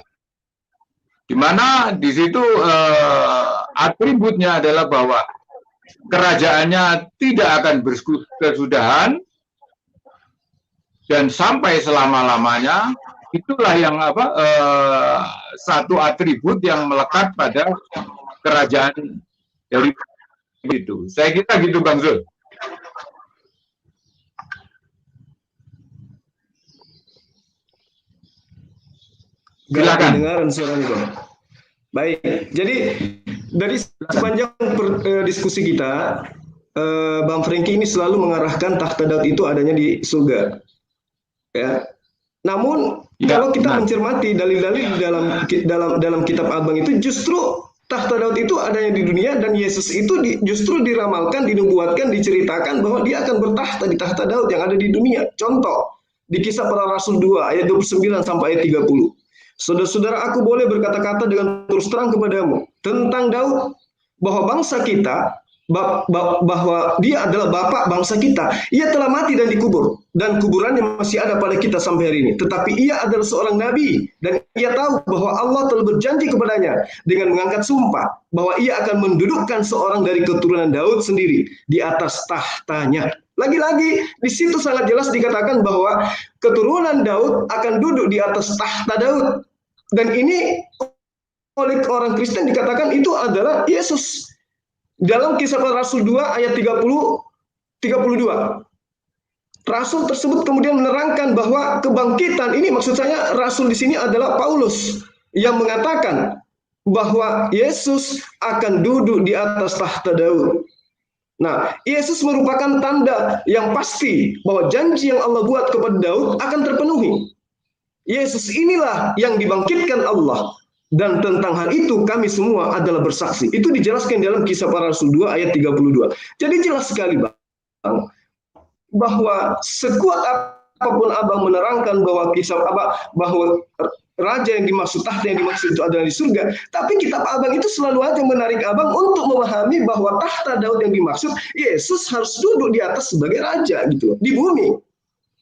Di mana di situ atributnya adalah bahwa kerajaannya tidak akan berkesudahan dan sampai selama-lamanya. Itulah yang satu atribut yang melekat pada kerajaan dari itu. Saya kira gitu Bang Zul. Silakan. Dengaran suaranya Bang. Baik, jadi dari sepanjang diskusi kita, Bang Franky ini selalu mengarahkan takhta Daud itu adanya di surga. Ya. Namun kalau kita mencermati dalil-dalil dalam kitab Abang itu justru takhta Daud itu adanya di dunia dan Yesus itu justru diramalkan, dinubuatkan, diceritakan bahwa dia akan bertahta di tahta Daud yang ada di dunia. Contoh di Kisah Para Rasul 2 ayat 29 sampai ayat 30. Saudara-saudara, aku boleh berkata-kata dengan terus terang kepadamu tentang Daud bahwa bangsa kita bahwa dia adalah bapak bangsa kita. Ia telah mati dan dikubur dan kuburannya masih ada pada kita sampai hari ini. Tetapi ia adalah seorang nabi dan ia tahu bahwa Allah telah berjanji kepadanya dengan mengangkat sumpah bahwa ia akan mendudukkan seorang dari keturunan Daud sendiri di atas tahtanya. Lagi-lagi di situ sangat jelas dikatakan bahwa keturunan Daud akan duduk di atas tahta Daud. Dan ini oleh orang Kristen dikatakan itu adalah Yesus. Dalam Kisah Para Rasul 2 ayat 32. Rasul tersebut kemudian menerangkan bahwa kebangkitan ini, maksud saya Rasul di sini adalah Paulus yang mengatakan bahwa Yesus akan duduk di atas tahta Daud. Nah, Yesus merupakan tanda yang pasti bahwa janji yang Allah buat kepada Daud akan terpenuhi. Yesus inilah yang dibangkitkan Allah. Dan tentang hal itu kami semua adalah bersaksi. Itu dijelaskan dalam Kisah Para Rasul 2 ayat 32. Jadi jelas sekali Bang, bahwa sekuat apapun Abang menerangkan bahwa bahwa raja yang dimaksud, tahta yang dimaksud itu adalah di surga, tapi kitab Abang itu selalu aja menarik Abang untuk memahami bahwa tahta Daud yang dimaksud Yesus harus duduk di atas sebagai raja gitu di bumi.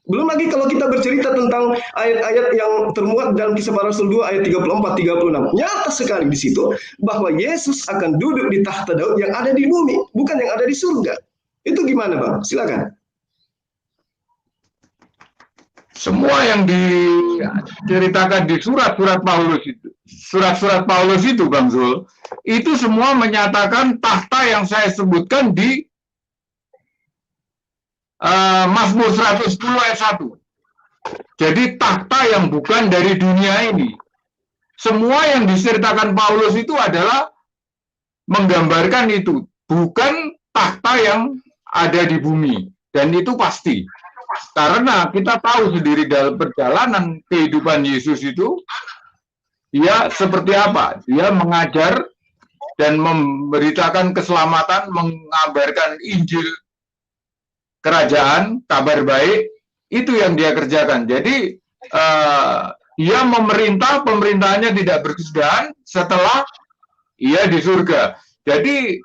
Belum lagi kalau kita bercerita tentang ayat-ayat yang termuat dalam Kisah Para Rasul 2 ayat 34-36. Nyata sekali di situ bahwa Yesus akan duduk di tahta Daud yang ada di bumi, bukan yang ada di surga. Itu gimana Bang? Silakan. Semua yang diceritakan di surat-surat Paulus itu Bang Zul, itu semua menyatakan tahta yang saya sebutkan di Mazmur 110 ayat 1. Jadi tahta yang bukan dari dunia ini. Semua yang diceritakan Paulus itu adalah menggambarkan itu, bukan tahta yang ada di bumi. Dan itu pasti. Karena kita tahu sendiri dalam perjalanan kehidupan Yesus itu, dia seperti apa? Dia mengajar dan memberitakan keselamatan, mengabarkan Injil kerajaan, kabar baik, itu yang dia kerjakan. Jadi ia memerintah, pemerintahannya tidak berkesudahan setelah ia di surga. Jadi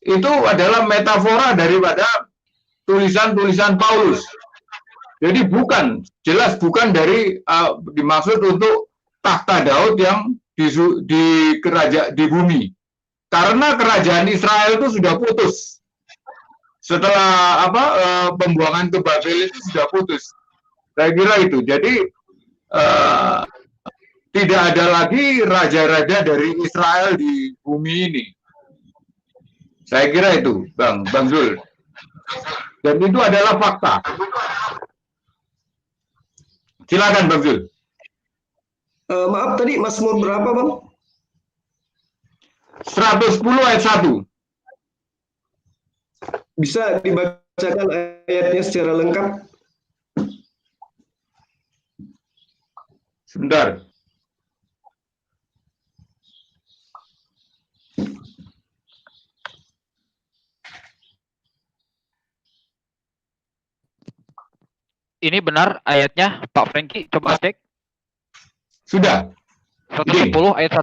itu adalah metafora daripada tulisan-tulisan Paulus. Jadi jelas bukan dari dimaksud untuk tahta Daud yang di bumi. Karena kerajaan Israel itu sudah putus. Setelah pembuangan ke Babel itu sudah putus. Saya kira itu. Jadi tidak ada lagi raja-raja dari Israel di bumi ini. Saya kira itu, Bang Zul. Dan itu adalah fakta. Silakan, Bang Zul. Maaf, tadi Mazmur berapa, Bang? 110 ayat 1. Bisa dibacakan ayatnya secara lengkap? Sebentar. Ini benar ayatnya, Pak Franky, coba cek. Sudah. 110 ayat 1.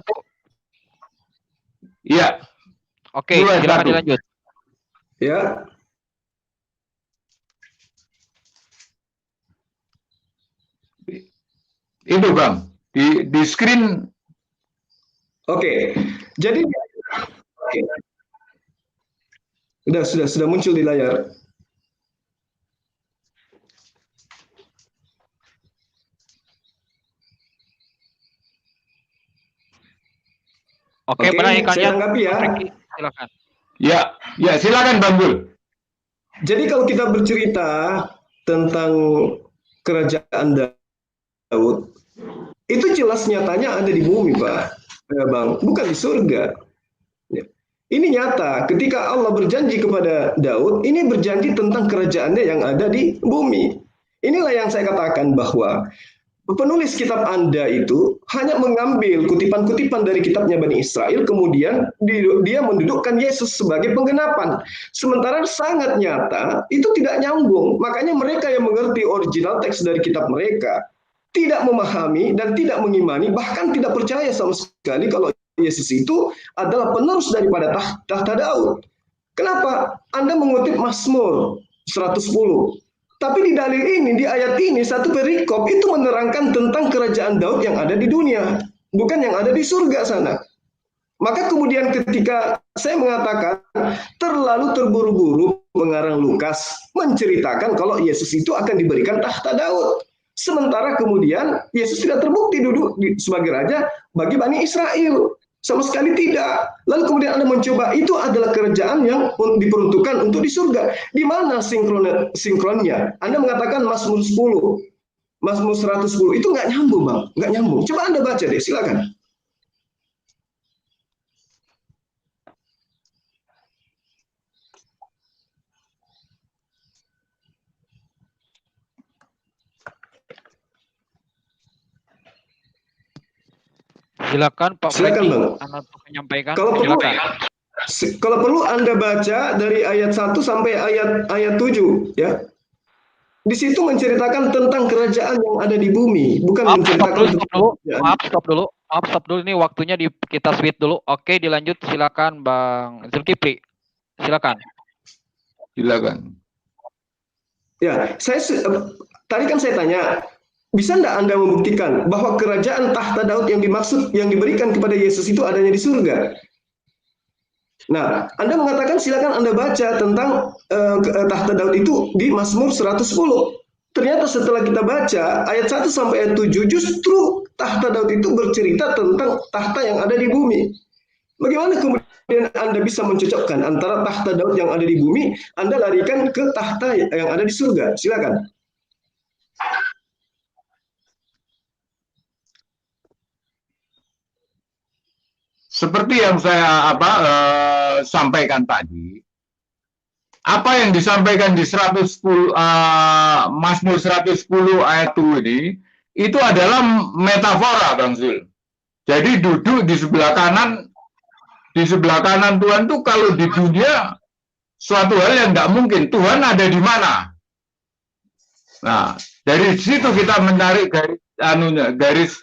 Iya. Oke, silakan dilanjut. Ya. Itu, Bang. Di screen. Oke. Jadi sudah muncul di layar. Oke, benar ikannya. Saya tanggapi ya. Silakan. Ya, silakan Bang Gul. Jadi kalau kita bercerita tentang kerajaan Daud, itu jelas nyatanya ada di bumi, Pak, Bang, bukan di surga. Ini nyata, ketika Allah berjanji kepada Daud, ini berjanji tentang kerajaannya yang ada di bumi. Inilah yang saya katakan bahwa penulis kitab Anda itu hanya mengambil kutipan-kutipan dari kitabnya Bani Israel, kemudian dia mendudukkan Yesus sebagai penggenapan. Sementara sangat nyata, itu tidak nyambung. Makanya mereka yang mengerti original teks dari kitab mereka tidak memahami dan tidak mengimani, bahkan tidak percaya sama sekali kalau Yesus itu adalah penerus daripada tahta Daud. Kenapa? Anda mengutip Mazmur 110. Tapi di dalil ini, di ayat ini, satu perikop itu menerangkan tentang kerajaan Daud yang ada di dunia, bukan yang ada di surga sana. Maka kemudian ketika saya mengatakan terlalu terburu-buru pengarang Lukas menceritakan kalau Yesus itu akan diberikan tahta Daud. Sementara kemudian Yesus tidak terbukti duduk sebagai raja bagi Bani Israel. Sama sekali tidak. Lalu kemudian Anda mencoba, itu adalah kerajaan yang diperuntukkan untuk di surga. Di mana sinkronnya? Anda mengatakan Mazmur 10, Mazmur 110, itu nggak nyambung, Bang. Nggak nyambung. Coba Anda baca deh, silakan. Silakan Pak Silakan, Franky, Bang. untuk menyampaikan. Kalau perlu Anda baca dari ayat 1 sampai ayat 7 ya. Di situ menceritakan tentang kerajaan yang ada di bumi, bukan menceritakan stop dulu. Ini waktunya kita switch dulu. Oke, dilanjut, silakan Bang Zulkifli. Silakan. Ya, tadi kan saya tanya, bisa enggak Anda membuktikan bahwa kerajaan tahta Daud yang dimaksud, yang diberikan kepada Yesus itu adanya di surga? Nah, Anda mengatakan silakan Anda baca tentang tahta Daud itu di Mazmur 110. Ternyata setelah kita baca ayat 1 sampai ayat 7, justru tahta Daud itu bercerita tentang tahta yang ada di bumi. Bagaimana kemudian Anda bisa mencocokkan antara tahta Daud yang ada di bumi, Anda larikan ke tahta yang ada di surga? Silakan. Seperti yang saya sampaikan tadi, apa yang disampaikan di 110 Mazmur 110 ayat 2 ini itu adalah metafora, Bang Zul. Jadi duduk di sebelah kanan Tuhan tuh kalau di dunia suatu hal yang nggak mungkin. Tuhan ada di mana? Nah, dari situ kita menarik garis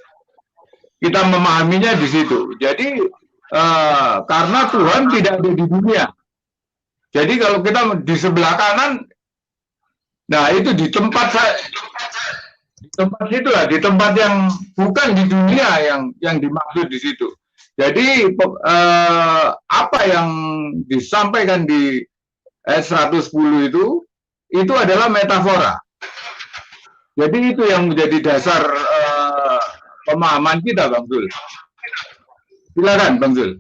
kita memahaminya di situ. Jadi karena Tuhan tidak ada di dunia. Jadi kalau kita di sebelah kanan, nah itu di tempat itulah, di tempat yang bukan di dunia yang dimaksud di situ. Jadi apa yang disampaikan di ayat 110 itu adalah metafora. Jadi itu yang menjadi dasar pemahaman kita, Bang Zul. Silakan, Bang Zul.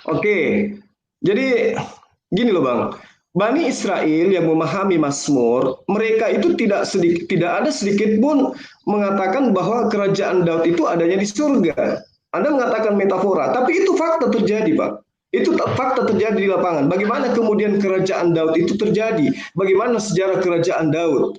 Oke, jadi gini loh Bang, Bani Israel yang memahami Mazmur, mereka itu tidak ada sedikit pun mengatakan bahwa kerajaan Daud itu adanya di surga. Anda mengatakan metafora, tapi itu fakta terjadi, Pak. Itu fakta terjadi di lapangan. Bagaimana kemudian kerajaan Daud itu terjadi? Bagaimana sejarah kerajaan Daud?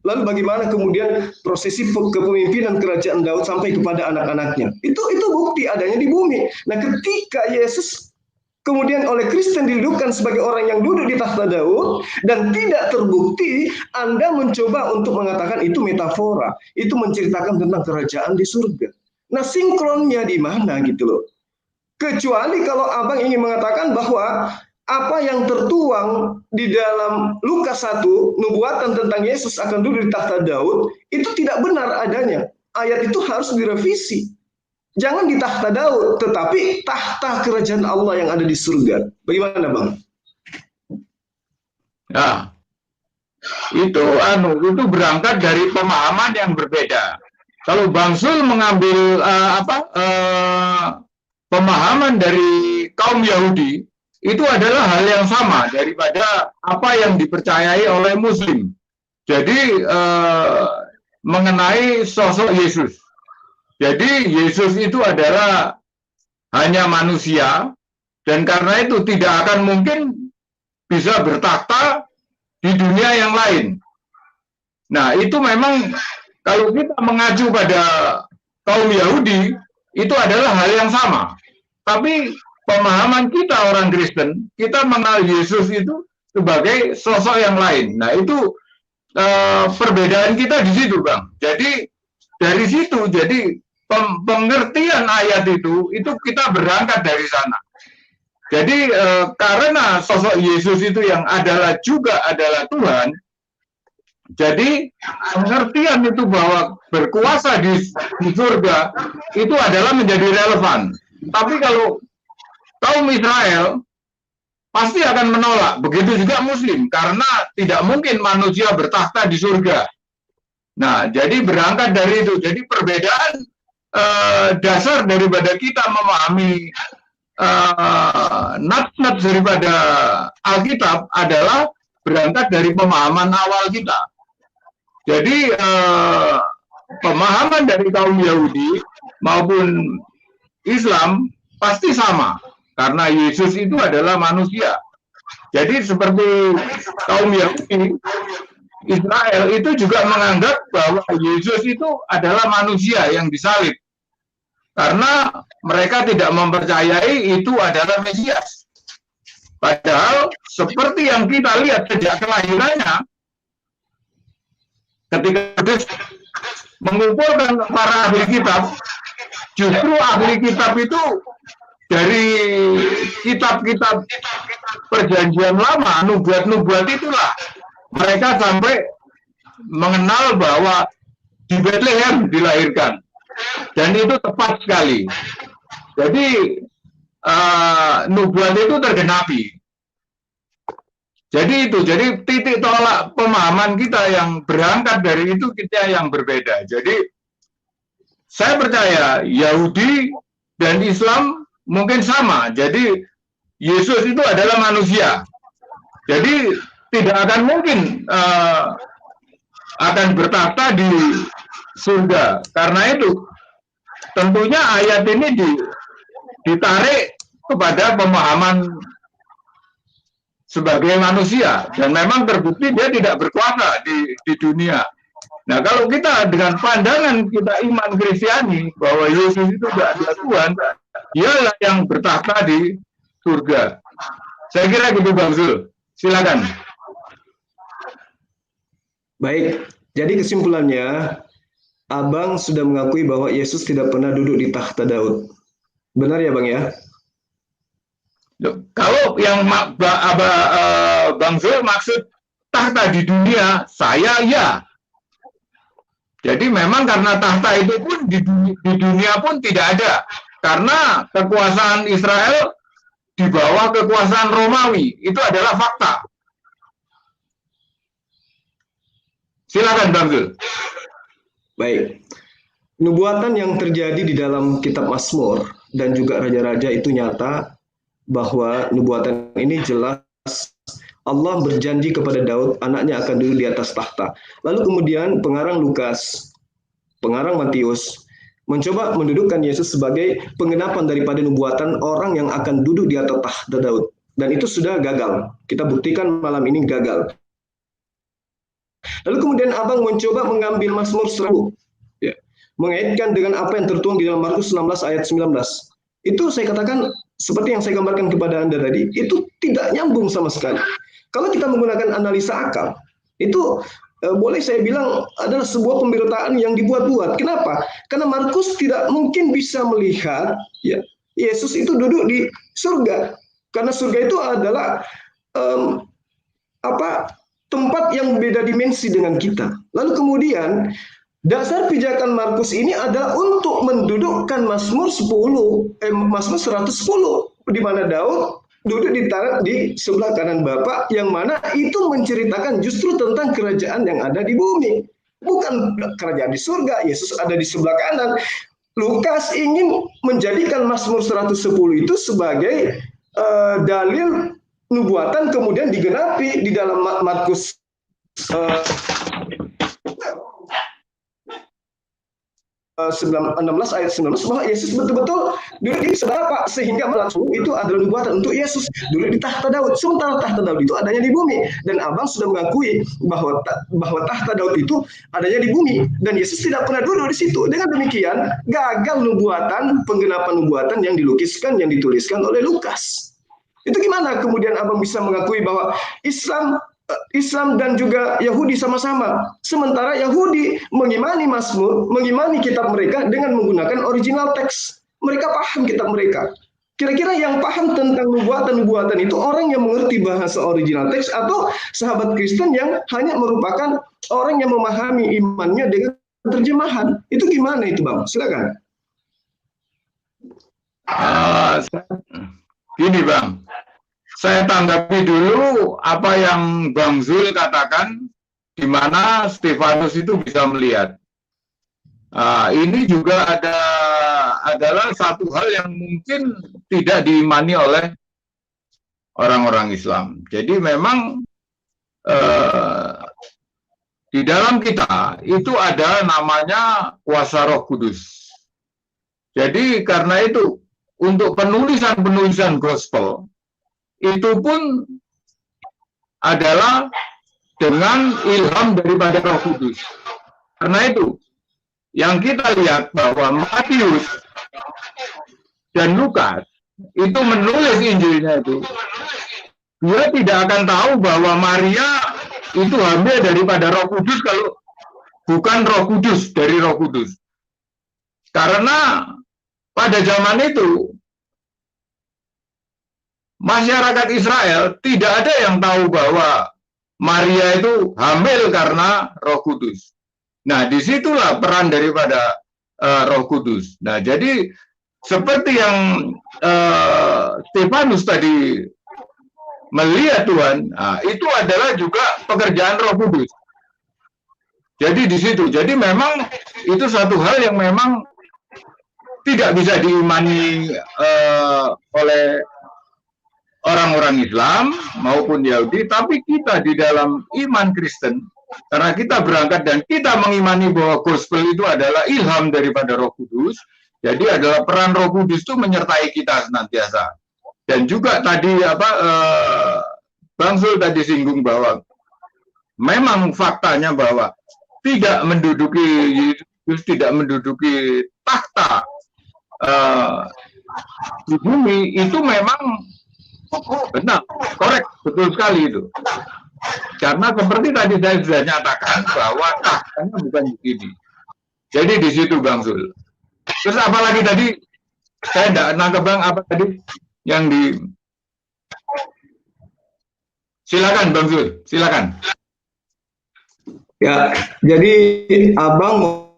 Lalu bagaimana kemudian prosesi kepemimpinan kerajaan Daud sampai kepada anak-anaknya? Itu bukti adanya di bumi. Nah, ketika Yesus kemudian oleh Kristen didudukkan sebagai orang yang duduk di takhta Daud dan tidak terbukti, Anda mencoba untuk mengatakan itu metafora, itu menceritakan tentang kerajaan di surga. Nah, sinkronnya di mana gitu loh? Kecuali kalau Abang ingin mengatakan bahwa apa yang tertuang di dalam Lukas 1, nubuatan tentang Yesus akan duduk di takhta Daud, itu tidak benar adanya. Ayat itu harus direvisi. Jangan di takhta Daud, tetapi tahta kerajaan Allah yang ada di surga. Bagaimana, Bang? Ya, itu berangkat dari pemahaman yang berbeda. Kalau Bang Zul mengambil pemahaman dari kaum Yahudi, itu adalah hal yang sama daripada apa yang dipercayai oleh Muslim. Jadi mengenai sosok Yesus. Jadi Yesus itu adalah hanya manusia, dan karena itu tidak akan mungkin bisa bertakhta di dunia yang lain. Nah, itu memang kalau kita mengacu pada kaum Yahudi, itu adalah hal yang sama. Tapi pemahaman kita orang Kristen, kita mengenal Yesus itu sebagai sosok yang lain. Nah, itu perbedaan kita di situ, Bang. Jadi dari situ, jadi pengertian ayat itu kita berangkat dari sana. Jadi karena sosok Yesus itu yang adalah Tuhan, jadi pengertian itu bahwa berkuasa di surga itu adalah menjadi relevan. Tapi kalau kaum Israel pasti akan menolak, begitu juga Muslim, karena tidak mungkin manusia bertakhta di surga. Nah, jadi berangkat dari itu. Jadi perbedaan dasar daripada kita memahami nats-nats daripada Alkitab adalah berangkat dari pemahaman awal kita. Jadi pemahaman dari kaum Yahudi maupun Islam pasti sama, karena Yesus itu adalah manusia. Jadi seperti kaum Yahudi, Israel itu juga menganggap bahwa Yesus itu adalah manusia yang disalib. Karena mereka tidak mempercayai itu adalah Mesias. Padahal seperti yang kita lihat sejak kelahirannya, ketika Yesus mengumpulkan para ahli kitab, justru ahli kitab itu dari kitab-kitab perjanjian lama, nubuat-nubuat itulah mereka sampai mengenal bahwa di Bethlehem dilahirkan, dan itu tepat sekali. Jadi nubuat itu tergenapi. Jadi titik tolak pemahaman kita yang berangkat dari itu kita yang berbeda. Jadi saya percaya Yahudi dan Islam mungkin sama. Jadi Yesus itu adalah manusia. Jadi tidak akan mungkin akan bertakhta di surga. Karena itu tentunya ayat ini ditarik kepada pemahaman sebagai manusia, dan memang terbukti dia tidak berkuasa di dunia. Nah, kalau kita dengan pandangan kita iman Kristiani bahwa Yesus itu tidak adalah Tuhan, dialah yang bertahta di surga. Saya kira gitu, Bang Zul. Silakan. Baik, jadi kesimpulannya, Abang sudah mengakui bahwa Yesus tidak pernah duduk di tahta Daud. Benar ya, Bang ya? Kalau yang Bang Zul maksud tahta di dunia, saya ya. Jadi memang karena tahta itu pun di dunia pun tidak ada. Karena kekuasaan Israel di bawah kekuasaan Romawi. Itu adalah fakta. Silakan Bang Zul. Baik. Nubuatan yang terjadi di dalam kitab Mazmur dan juga Raja-Raja itu nyata bahwa nubuatan ini jelas Allah berjanji kepada Daud anaknya akan duduk di atas tahta. Lalu kemudian pengarang Lukas, pengarang Matius mencoba mendudukkan Yesus sebagai penggenapan daripada nubuatan orang yang akan duduk di atas tahta Daud. Dan itu sudah gagal. Kita buktikan malam ini gagal. Lalu kemudian Abang mencoba mengambil Mazmur 1000, ya, mengaitkan dengan apa yang tertuang di dalam Markus 16 ayat 19. Itu saya katakan seperti yang saya gambarkan kepada Anda tadi, itu tidak nyambung sama sekali. Kalau kita menggunakan analisa akal, itu boleh saya bilang adalah sebuah pemberitaan yang dibuat-buat. Kenapa? Karena Markus tidak mungkin bisa melihat ya Yesus itu duduk di surga. Karena surga itu adalah tempat yang beda dimensi dengan kita. Lalu kemudian dasar pijakan Markus ini adalah untuk mendudukkan Mazmur 110, di mana Daud duduk di sebelah kanan Bapa, yang mana itu menceritakan justru tentang kerajaan yang ada di bumi. Bukan kerajaan di surga, Yesus ada di sebelah kanan. Lukas ingin menjadikan Mazmur 110 itu sebagai dalil nubuatan kemudian digenapi di dalam Markus 16 ayat 19 bahwa Yesus betul-betul duduk di sebelah Bapa, sehingga langsung itu adalah nubuatan untuk Yesus duduk di tahta Daud. Sementara tahta Daud itu adanya di bumi, dan Abang sudah mengakui bahwa tahta Daud itu adanya di bumi, dan Yesus tidak pernah duduk di situ. Dengan demikian gagal penggenapan nubuatan yang dilukiskan, yang dituliskan oleh Lukas. Itu gimana kemudian Abang bisa mengakui bahwa Islam dan juga Yahudi sama-sama. Sementara Yahudi mengimani Mazmur, mengimani kitab mereka dengan menggunakan original teks. Mereka paham kitab mereka. Kira-kira yang paham tentang nubuatan-nubuatan itu orang yang mengerti bahasa original teks atau sahabat Kristen yang hanya merupakan orang yang memahami imannya dengan terjemahan. Itu gimana itu, Bang? Silakan. Gini, Bang. Saya tanggapi dulu apa yang Bang Zul katakan, di mana Stefanus itu bisa melihat. Ini juga adalah satu hal yang mungkin tidak diimani oleh orang-orang Islam. Jadi memang di dalam kita itu ada namanya kuasa Roh Kudus. Jadi karena itu untuk penulisan gospel itu pun adalah dengan ilham daripada Roh Kudus. Karena itu, yang kita lihat bahwa Matius dan Lukas itu menulis Injilnya itu, dia tidak akan tahu bahwa Maria itu hamil daripada Roh Kudus kalau bukan Roh Kudus dari Roh Kudus. Karena pada zaman itu masyarakat Israel tidak ada yang tahu bahwa Maria itu hamil karena Roh Kudus. Nah, disitulah peran daripada Roh Kudus. Nah, jadi seperti yang Stefanus tadi melihat Tuhan, itu adalah juga pekerjaan Roh Kudus. Jadi di situ. Jadi memang itu satu hal yang memang tidak bisa diimani oleh orang-orang Islam maupun Yahudi, tapi kita di dalam iman Kristen, karena kita berangkat dan kita mengimani bahwa gospel itu adalah ilham daripada Roh Kudus, jadi adalah peran Roh Kudus itu menyertai kita senantiasa. Dan juga tadi Bang Zul tadi singgung bahwa memang faktanya bahwa tidak menduduki tahta di bumi itu memang benar, korek, betul sekali itu. Karena seperti tadi saya sudah nyatakan bahwa tahtanya bukan di sini. Jadi di situ Bang Zul. Terus apalagi tadi saya tidak nangkep Bang, apa tadi yang di... Silakan Bang Zul, silakan. Ya, jadi Abang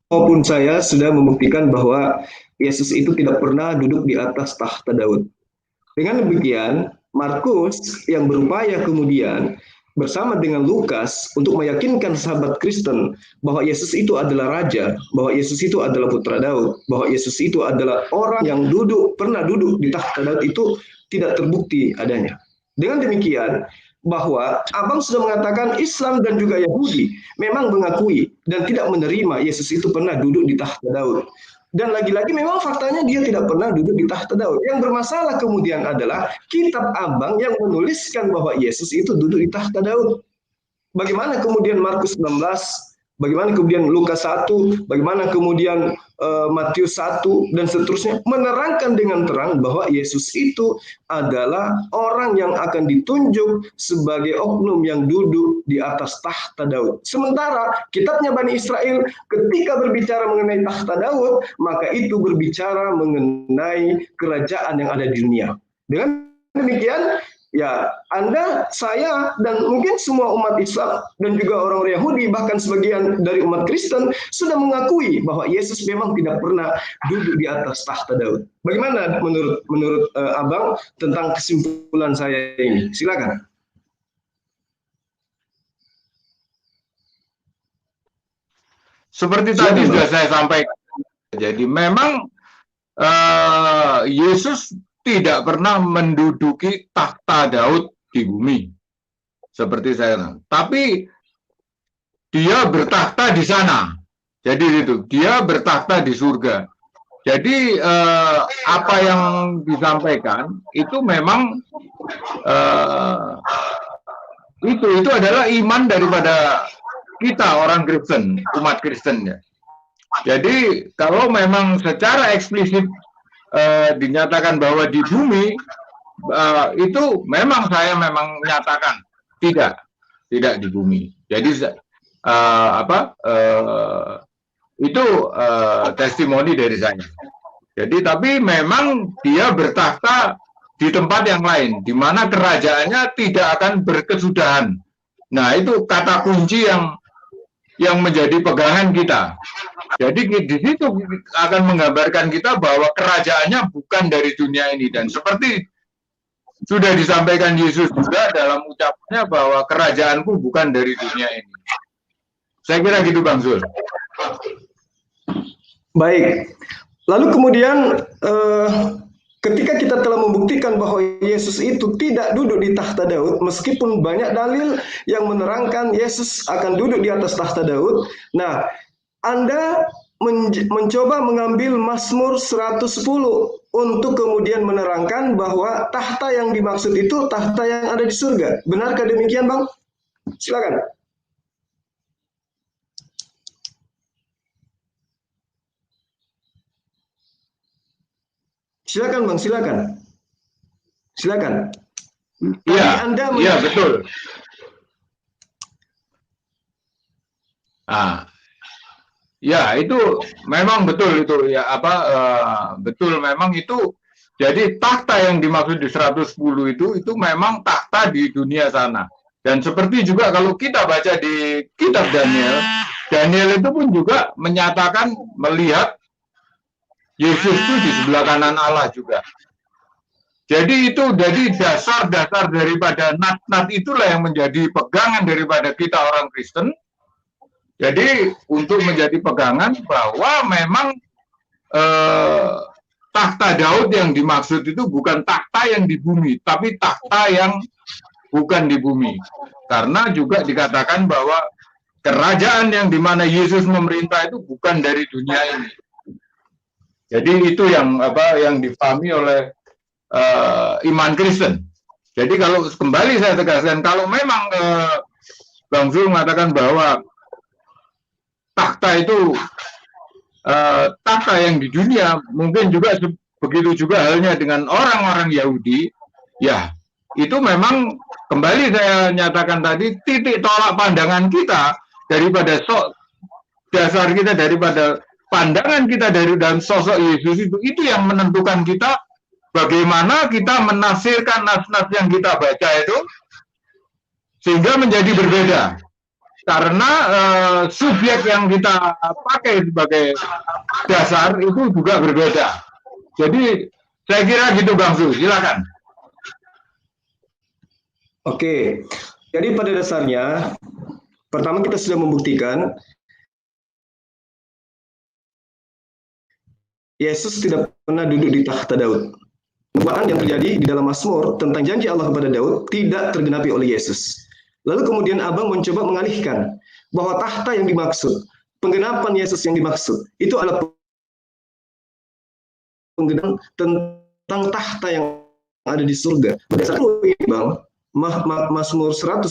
maupun saya sudah membuktikan bahwa Yesus itu tidak pernah duduk di atas tahta Daud. Dengan demikian, Markus yang berupaya kemudian bersama dengan Lukas untuk meyakinkan sahabat Kristen bahwa Yesus itu adalah raja, bahwa Yesus itu adalah putra Daud, bahwa Yesus itu adalah orang yang pernah duduk di tahta Daud, itu tidak terbukti adanya. Dengan demikian, bahwa Abang sudah mengatakan Islam dan juga Yahudi memang mengakui dan tidak menerima Yesus itu pernah duduk di tahta Daud. Dan lagi-lagi memang faktanya dia tidak pernah duduk di tahta Daud. Yang bermasalah kemudian adalah kitab Abang yang menuliskan bahwa Yesus itu duduk di tahta Daud. Bagaimana kemudian Markus 16, bagaimana kemudian Lukas 1, bagaimana kemudian Matius 1, dan seterusnya, menerangkan dengan terang bahwa Yesus itu adalah orang yang akan ditunjuk sebagai oknum yang duduk di atas tahta Daud. Sementara kitabnya Bani Israel ketika berbicara mengenai tahta Daud, maka itu berbicara mengenai kerajaan yang ada di dunia. Dengan demikian, ya, Anda, saya, dan mungkin semua umat Islam dan juga orang Yahudi, bahkan sebagian dari umat Kristen sudah mengakui bahwa Yesus memang tidak pernah duduk di atas tahta Daud. Bagaimana menurut Abang tentang kesimpulan saya ini? Silakan. Seperti tadi sudah saya sampaikan. Jadi memang Yesus tidak pernah menduduki tahta Daud di bumi, seperti saya. Tapi dia bertahta di sana. Jadi itu, dia bertahta di surga. Jadi apa yang disampaikan itu memang itu adalah iman daripada kita orang Kristen, umat Kristen ya. Jadi kalau memang secara eksplisit dinyatakan bahwa di bumi itu memang saya memang menyatakan tidak di bumi. Jadi itu testimoni dari saya. Jadi tapi memang dia bertahta di tempat yang lain, di mana kerajaannya tidak akan berkesudahan. Nah itu kata kunci yang menjadi pegangan kita. Jadi di situ akan menggambarkan kita bahwa kerajaannya bukan dari dunia ini. Dan seperti sudah disampaikan Yesus juga dalam ucapannya bahwa kerajaanku bukan dari dunia ini. Saya kira gitu Bang Zul. Baik. Lalu kemudian ketika kita telah membuktikan bahwa Yesus itu tidak duduk di tahta Daud, meskipun banyak dalil yang menerangkan Yesus akan duduk di atas tahta Daud. Nah, Anda mencoba mengambil Mazmur 110 untuk kemudian menerangkan bahwa tahta yang dimaksud itu tahta yang ada di surga. Benarkah demikian, Bang? Silakan. Silakan, Bang, silakan. Silakan. Iya, betul. Ya itu memang betul itu ya betul memang itu. Jadi tahta yang dimaksud di 110 itu memang tahta di dunia sana. Dan seperti juga kalau kita baca di kitab Daniel itu pun juga menyatakan melihat Yesus itu di sebelah kanan Allah juga. Jadi itu jadi dasar-dasar daripada nat-nat itulah yang menjadi pegangan daripada kita orang Kristen. Jadi untuk menjadi pegangan bahwa memang tahta Daud yang dimaksud itu bukan tahta yang di bumi, tapi tahta yang bukan di bumi. Karena juga dikatakan bahwa kerajaan yang dimana Yesus memerintah itu bukan dari dunia ini. Jadi itu yang difahami oleh iman Kristen. Jadi kalau kembali saya tegaskan, kalau memang Bang Zul mengatakan bahwa takhta itu takhta yang di dunia, mungkin juga begitu juga halnya dengan orang-orang Yahudi, ya itu memang kembali saya nyatakan tadi, titik tolak pandangan kita daripada dasar kita, daripada pandangan kita dari dalam sosok Yesus itu yang menentukan kita bagaimana kita menafsirkan nas-nas yang kita baca itu sehingga menjadi berbeda. Karena subjek yang kita pakai sebagai dasar itu juga berbeda. Jadi saya kira gitu Bang Zul, silakan. Oke, jadi pada dasarnya pertama kita sudah membuktikan Yesus tidak pernah duduk di tahta Daud. Nubuatan yang terjadi di dalam Mazmur tentang janji Allah kepada Daud tidak tergenapi oleh Yesus. Lalu kemudian Abang mencoba mengalihkan bahwa tahta yang dimaksud, penggenapan Yesus yang dimaksud, itu adalah penggenapan tentang tahta yang ada di surga. Berdasarkan ini Bang, Mazmur 110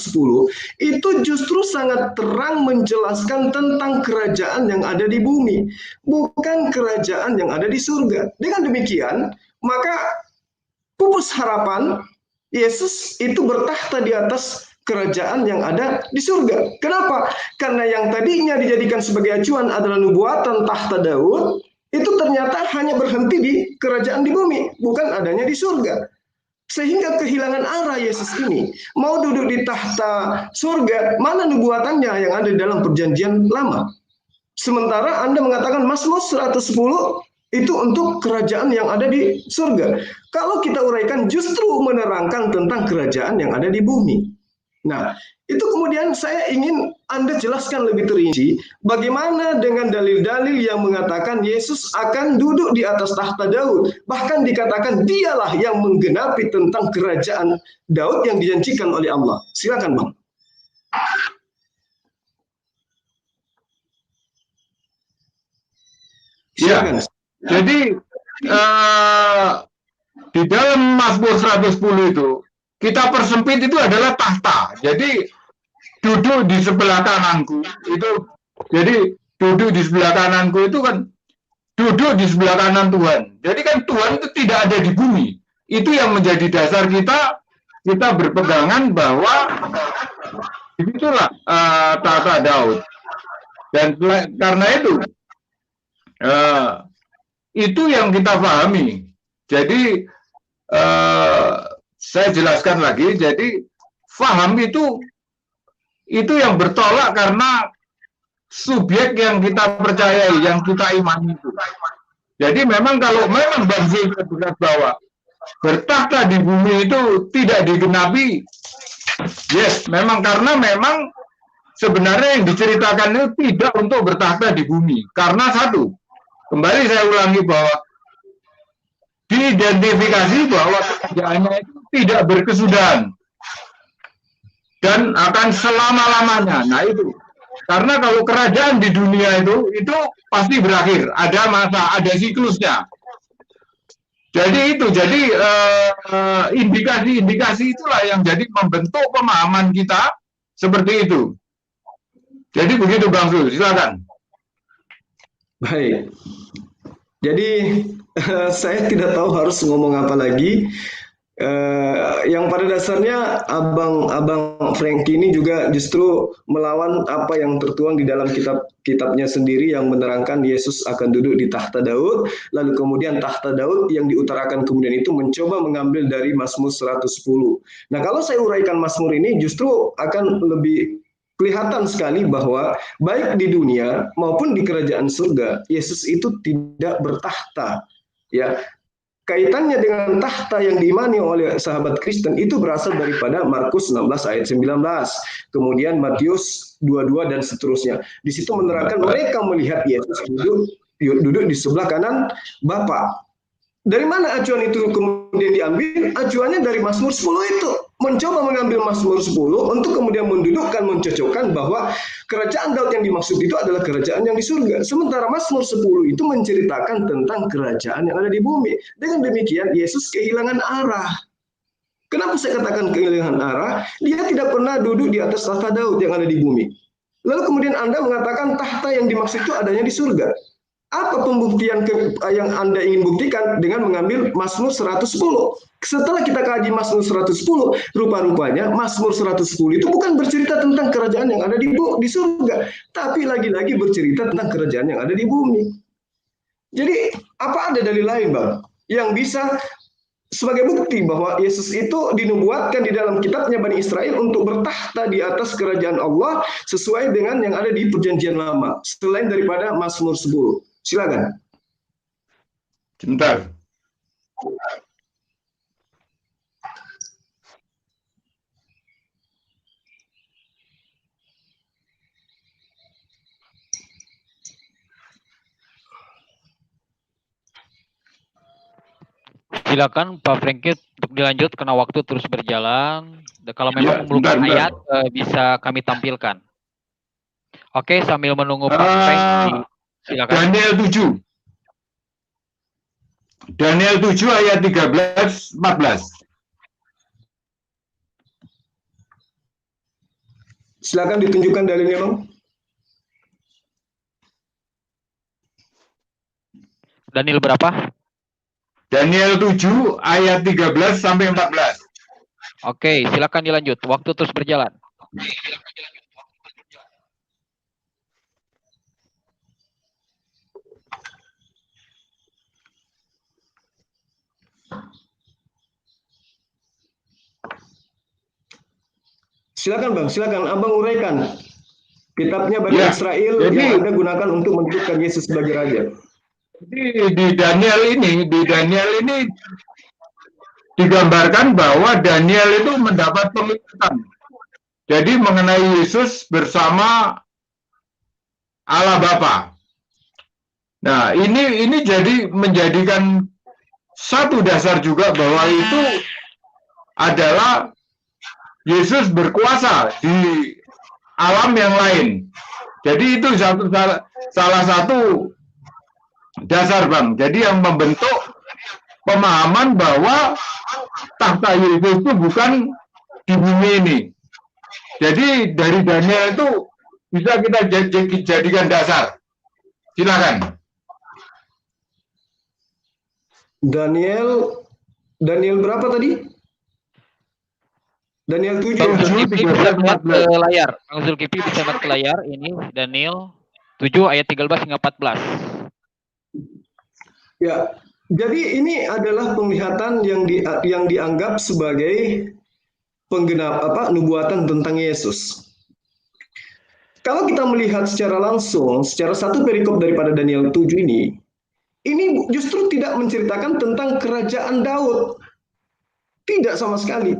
itu justru sangat terang menjelaskan tentang kerajaan yang ada di bumi, bukan kerajaan yang ada di surga. Dengan demikian, maka pupus harapan Yesus itu bertahta di atas kerajaan yang ada di surga. Kenapa? Karena yang tadinya dijadikan sebagai acuan adalah nubuatan tahta Daud, itu ternyata hanya berhenti di kerajaan di bumi, bukan adanya di surga. Sehingga kehilangan arah Yesus ini. Mau duduk di tahta surga, mana nubuatannya yang ada di dalam perjanjian lama? Sementara Anda mengatakan Mazmur 110 itu untuk kerajaan yang ada di surga. Kalau kita uraikan justru menerangkan tentang kerajaan yang ada di bumi. Nah, itu kemudian saya ingin Anda jelaskan lebih terinci bagaimana dengan dalil-dalil yang mengatakan Yesus akan duduk di atas tahta Daud. Bahkan dikatakan dialah yang menggenapi tentang kerajaan Daud yang dijanjikan oleh Allah. Silakan Bang. Silakan. Ya, jadi di dalam Mazmur 110 itu kita persempit itu adalah tahta. Jadi duduk di sebelah kananku itu, jadi duduk di sebelah kananku itu kan duduk di sebelah kanan Tuhan. Jadi kan Tuhan itu tidak ada di bumi. Itu yang menjadi dasar kita berpegangan bahwa itulah tahta Daud. Dan karena itu yang kita pahami. Jadi saya jelaskan lagi, jadi faham itu yang bertolak karena subjek yang kita percayai, yang kita imani itu. Jadi memang kalau memang Bang Zul berkata bahwa bertahta di bumi itu tidak digenapi, yes, memang karena memang sebenarnya yang diceritakan itu tidak untuk bertahta di bumi. Karena satu, kembali saya ulangi bahwa diidentifikasi bahwa kerajaannya itu tidak berkesudahan dan akan selama-lamanya. Nah itu, karena kalau kerajaan di dunia itu pasti berakhir, ada masa, ada siklusnya. Jadi indikasi-indikasi itulah yang jadi membentuk pemahaman kita seperti itu. Jadi begitu Bang Zul, silakan. Baik. Jadi saya tidak tahu harus ngomong apa lagi. Yang pada dasarnya Abang Franky ini juga justru melawan apa yang tertuang di dalam kitabnya sendiri yang menerangkan Yesus akan duduk di tahta Daud, lalu kemudian tahta Daud yang diutarakan kemudian itu mencoba mengambil dari Mazmur 110. Nah, kalau saya uraikan Mazmur ini justru akan lebih kelihatan sekali bahwa baik di dunia maupun di kerajaan surga Yesus itu tidak bertahta. Ya, kaitannya dengan tahta yang diimani oleh sahabat Kristen itu berasal daripada Markus 16 ayat 19, kemudian Matius 22 dan seterusnya. Di situ menerangkan mereka melihat Yesus duduk di sebelah kanan Bapa. Dari mana acuan itu kemudian diambil? Acuannya dari Mazmur 10 itu. Mencoba mengambil Mazmur 10 untuk kemudian mendudukkan, mencocokkan bahwa kerajaan Daud yang dimaksud itu adalah kerajaan yang di surga. Sementara Mazmur 10 itu menceritakan tentang kerajaan yang ada di bumi. Dengan demikian Yesus kehilangan arah. Kenapa saya katakan kehilangan arah? Dia tidak pernah duduk di atas tahta Daud yang ada di bumi. Lalu kemudian Anda mengatakan tahta yang dimaksud itu adanya di surga. Apa pembuktian yang Anda ingin buktikan dengan mengambil Mazmur 110? Setelah kita kaji Mazmur 110, rupa-rupanya Mazmur 110 itu bukan bercerita tentang kerajaan yang ada di surga, tapi lagi-lagi bercerita tentang kerajaan yang ada di bumi. Jadi, apa ada dalil lain, Bang, yang bisa sebagai bukti bahwa Yesus itu dinubuatkan di dalam kitabnya Bani Israel untuk bertahta di atas kerajaan Allah sesuai dengan yang ada di Perjanjian Lama, selain daripada Mazmur 10? Silakan. Sebentar. Silakan Pak Franky untuk dilanjut karena waktu terus berjalan. Kalau memang memerlukan ayat bisa kami tampilkan. Oke, sambil menunggu Pak Franky, silakan. Daniel 7 ayat 13 14. Silakan ditunjukkan dalilnya, Bang. Daniel berapa? Daniel 7 ayat 13 sampai 14. Oke, silakan dilanjut. Waktu terus berjalan. Silakan, Bang, silakan Abang uraikan kitabnya Bani Israel yang Anda gunakan untuk menunjukkan Yesus sebagai raja. Di Daniel ini digambarkan bahwa Daniel itu mendapat penglihatan. Jadi mengenai Yesus bersama Allah Bapa. Nah, ini jadi menjadikan satu dasar juga bahwa itu adalah Yesus berkuasa di alam yang lain. Jadi itu salah satu dasar, Bang. Jadi yang membentuk pemahaman bahwa tahta Yesus itu bukan di bumi ini. Jadi dari Daniel itu bisa kita jadikan dasar. Silakan. Daniel berapa tadi? Daniel 7. Bang Zulkifli bisa melihat ke layar. Bang Zulkifli bisa melihat ke layar. Ini Daniel 7 ayat 13 hingga 14. Ya, jadi ini adalah penglihatan yang dianggap sebagai penggenap nubuatan tentang Yesus. Kalau kita melihat secara langsung, secara satu perikop daripada Daniel 7 ini justru tidak menceritakan tentang kerajaan Daud. Tidak sama sekali.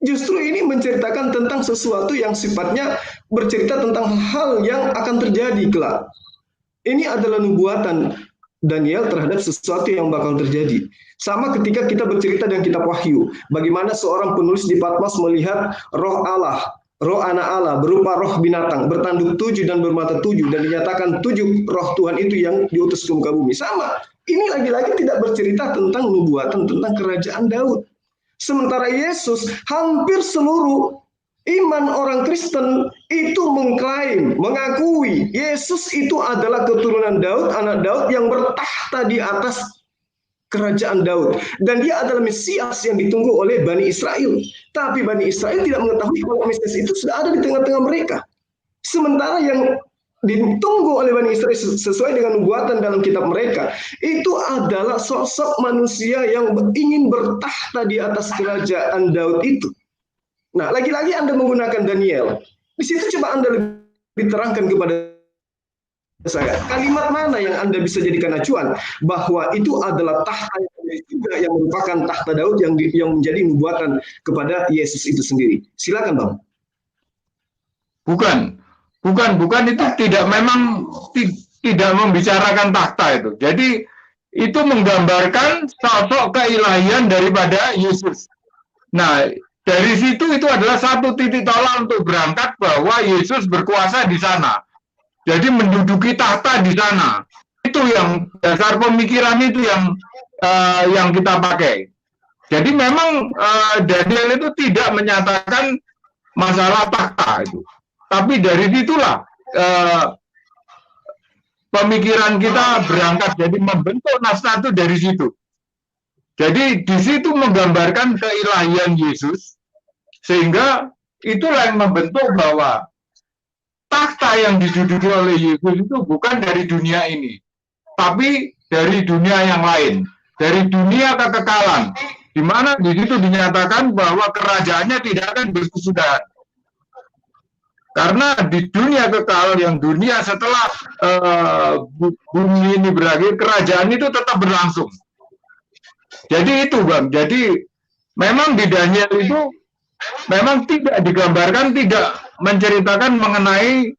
Justru ini menceritakan tentang sesuatu yang sifatnya bercerita tentang hal yang akan terjadi kelak. Ini adalah nubuatan Daniel terhadap sesuatu yang bakal terjadi. Sama ketika kita bercerita dengan kitab Wahyu, bagaimana seorang penulis di Patmos melihat roh Allah, roh anak Allah berupa roh binatang, bertanduk 7 dan bermata 7, dan dinyatakan 7 roh Tuhan itu yang diutus ke muka bumi. Sama, ini lagi-lagi tidak bercerita tentang nubuatan tentang kerajaan Daud. Sementara Yesus, hampir seluruh iman orang Kristen itu mengklaim, mengakui Yesus itu adalah keturunan Daud, anak Daud yang bertahta di atas kerajaan Daud. Dan dia adalah Mesias yang ditunggu oleh Bani Israel. Tapi Bani Israel tidak mengetahui bahwa Mesias itu sudah ada di tengah-tengah mereka. Sementara yang ditunggu oleh Bani Israel sesuai dengan nubuatan dalam kitab mereka, itu adalah sosok manusia yang ingin bertahta di atas kerajaan Daud itu. Nah, lagi-lagi Anda menggunakan Daniel. Di situ coba Anda lebih terangkan kepada saya, kalimat mana yang Anda bisa jadikan acuan bahwa itu adalah tahta yang merupakan tahta Daud yang menjadi nubuatan kepada Yesus itu sendiri. Silakan, Bang. Bukan itu tidak membicarakan tahta itu. Jadi itu menggambarkan sosok keilahian daripada Yesus. Nah, dari situ itu adalah satu titik tolak untuk berangkat bahwa Yesus berkuasa di sana. Jadi menduduki tahta di sana. Itu yang dasar pemikiran itu yang kita pakai. Jadi memang Daniel itu tidak menyatakan masalah takhta itu. Tapi dari situlah pemikiran kita berangkat, jadi membentuk naskah itu dari situ. Jadi di situ menggambarkan keilahian Yesus, sehingga itulah yang membentuk bahwa takhta yang diduduki oleh Yesus itu bukan dari dunia ini, tapi dari dunia yang lain, dari dunia kekekalan, di mana di situ dinyatakan bahwa kerajaannya tidak akan berkesudahan. Karena di dunia kekal, yang dunia setelah bumi ini berakhir, kerajaan itu tetap berlangsung. Jadi itu Bang, jadi memang di Daniel itu memang tidak digambarkan, tidak menceritakan mengenai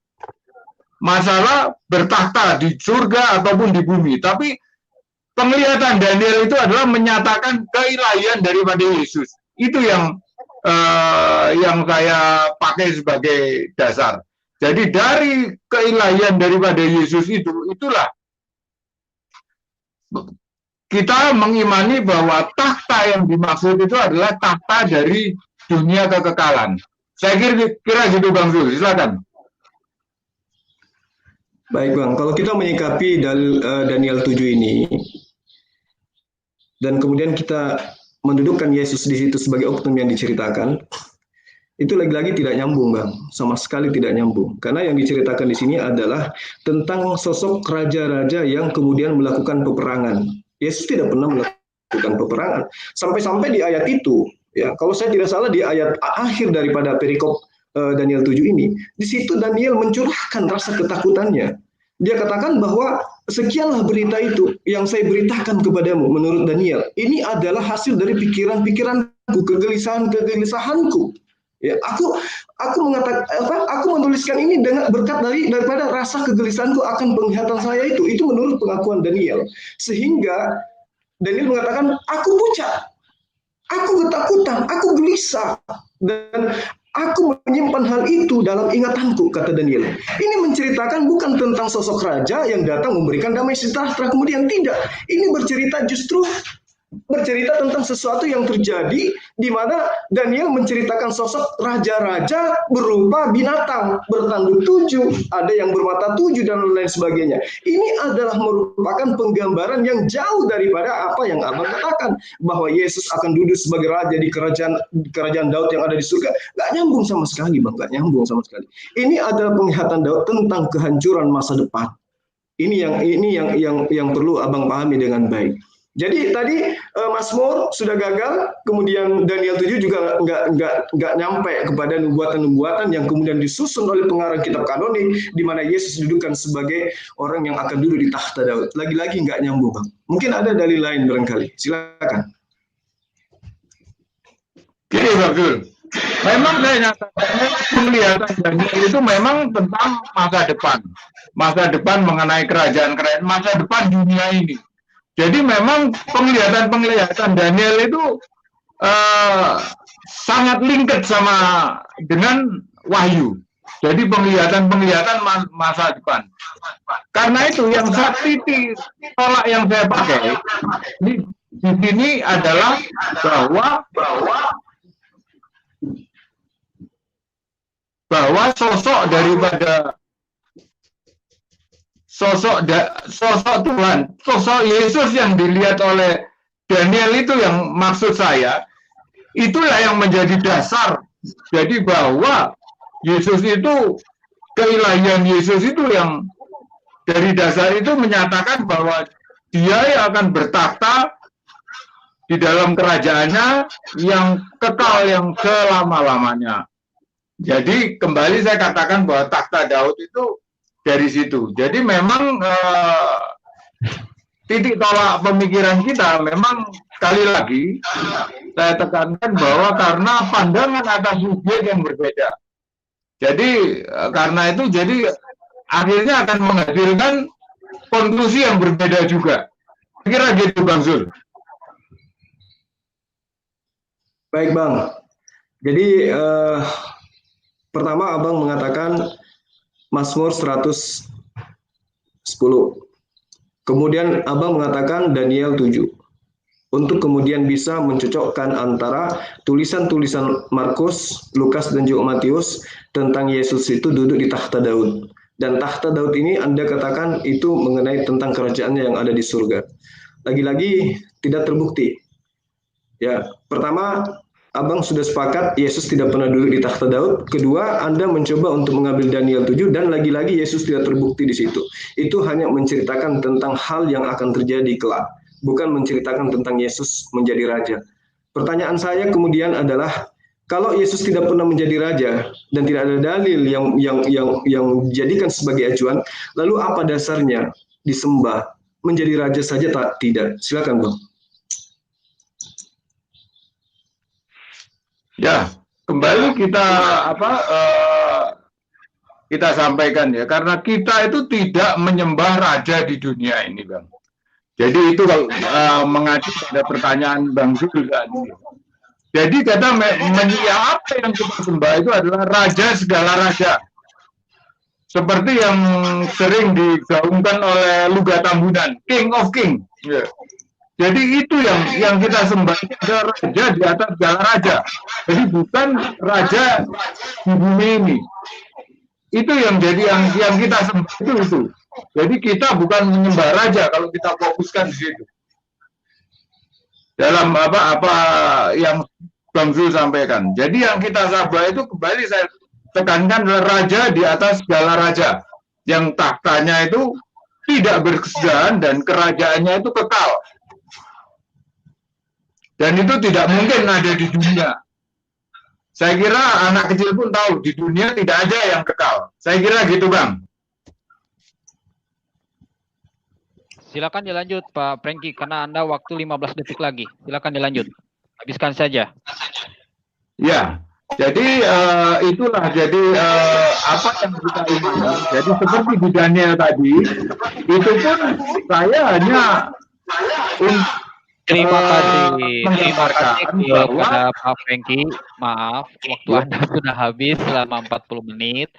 masalah bertakhta di surga ataupun di bumi. Tapi penglihatan Daniel itu adalah menyatakan keilahian daripada Yesus. Itu yang saya pakai sebagai dasar. Jadi dari keilahian daripada Yesus itulah kita mengimani bahwa takhta yang dimaksud itu adalah takhta dari dunia kekekalan. Saya kira gitu Bang Zul, silakan. Baik Bang, kalau kita menyikapi Daniel 7 ini, dan kemudian kita mendudukkan Yesus di situ sebagai oknum yang diceritakan, itu lagi-lagi tidak nyambung Bang, sama sekali tidak nyambung. Karena yang diceritakan di sini adalah tentang sosok raja-raja yang kemudian melakukan peperangan. Yesus tidak pernah melakukan peperangan. Sampai-sampai di ayat itu, ya, kalau saya tidak salah di ayat akhir daripada perikop Daniel 7 ini, di situ Daniel mencurahkan rasa ketakutannya. Dia katakan bahwa sekianlah berita itu yang saya beritakan kepadamu menurut Daniel. Ini adalah hasil dari pikiran-pikiranku, kegelisahan-kegelisahanku. Ya, aku mengatakan aku menuliskan ini dengan berkat daripada rasa kegelisahanku akan penglihatan saya itu. Itu menurut pengakuan Daniel. Sehingga Daniel mengatakan, aku pucat, aku ketakutan, aku gelisah, dan aku menyimpan hal itu dalam ingatanku, kata Daniel. Ini menceritakan bukan tentang sosok raja yang datang memberikan damai sejahtera kemudian, tidak. Ini bercerita tentang sesuatu yang terjadi di mana Daniel menceritakan sosok raja-raja berupa binatang bertanduk 7, ada yang bermata 7 dan lain sebagainya. Ini adalah merupakan penggambaran yang jauh daripada apa yang Abang katakan, bahwa Yesus akan duduk sebagai raja di kerajaan Daud yang ada di surga. Gak nyambung sama sekali Bang, gak nyambung sama sekali. Ini adalah penglihatan Daud tentang kehancuran masa depan. Ini yang perlu Abang pahami dengan baik. Jadi tadi Mazmur sudah gagal, kemudian Daniel 7 juga nggak nyampe kepada nubuatan-nubuatan yang kemudian disusun oleh pengarang kitab kanonik, di mana Yesus didudukkan sebagai orang yang akan duduk di takhta Daud. Lagi-lagi nggak nyambung Bang. Mungkin ada dalil lain barangkali. Silakan. Gini Bang Zul, memang saya nyatakan penglihatan Daniel itu memang tentang masa depan mengenai kerajaan-kerajaan, masa depan dunia ini. Jadi memang penglihatan Daniel itu sangat lingkar sama dengan wahyu. Jadi penglihatan masa depan. Karena itu yang titik tolak yang saya pakai di sini adalah bahwa sosok daripada sosok Tuhan, sosok Yesus yang dilihat oleh Daniel itu yang maksud saya, itulah yang menjadi dasar. Jadi bahwa Yesus itu, keilahian Yesus itu yang dari dasar itu menyatakan bahwa dia yang akan bertakhta di dalam kerajaannya yang kekal, yang selama-lamanya. Jadi kembali saya katakan bahwa takhta Daud itu dari situ. Jadi memang titik tolak pemikiran kita memang sekali lagi saya tekankan bahwa karena pandangan atas subjek yang berbeda. Jadi karena itu jadi akhirnya akan menghasilkan konklusi yang berbeda juga. Kira gitu Bang Zul. Baik Bang. Jadi pertama Abang mengatakan Mazmur 110. Kemudian Abang mengatakan Daniel 7. untuk kemudian bisa mencocokkan antara tulisan-tulisan Markus, Lukas, dan juga Matius tentang Yesus itu duduk di tahta Daud. Dan tahta Daud ini Anda katakan itu mengenai tentang kerajaannya yang ada di surga. Lagi-lagi tidak terbukti. Ya, pertama, Abang sudah sepakat Yesus tidak pernah duduk di tahta Daud. Kedua, Anda mencoba untuk mengambil Daniel 7 dan lagi-lagi Yesus tidak terbukti di situ. Itu hanya menceritakan tentang hal yang akan terjadi kelak, bukan menceritakan tentang Yesus menjadi raja. Pertanyaan saya kemudian adalah, kalau Yesus tidak pernah menjadi raja dan tidak ada dalil yang dijadikan sebagai acuan, lalu apa dasarnya disembah? Menjadi raja saja tidak? Silakan, Bang. Ya, kembali kita kita sampaikan ya, karena kita itu tidak menyembah raja di dunia ini, Bang. Jadi itu kalau mengacu pada pertanyaan Bang Zul tadi. Jadi kata apa yang kita sembah itu adalah raja segala raja. Seperti yang sering digaungkan oleh Luga Tambunan, King of King. Yeah. Jadi itu yang kita sembah, adalah raja di atas segala raja. Jadi bukan raja di bumi ini. Itu yang jadi yang kita sembah itu. Jadi kita bukan menyembah raja kalau kita fokuskan di situ. Dalam apa yang Bang Zul sampaikan. Jadi yang kita sembah itu kembali saya tekankan adalah raja di atas segala raja. Yang tahtanya itu tidak berkesudahan dan kerajaannya itu kekal. Dan itu tidak mungkin ada di dunia. Saya kira anak kecil pun tahu, di dunia tidak ada yang kekal. Saya kira gitu, Bang. Silakan dilanjut, Pak Franky, karena Anda waktu 15 detik lagi. Silakan dilanjut. Habiskan saja. Ya, jadi itulah. Jadi apa yang kita inginkan. Jadi seperti di Daniel tadi, itu pun saya hanya Terima kasih kepada Pak Franky. Maaf, waktu Anda sudah habis selama 40 menit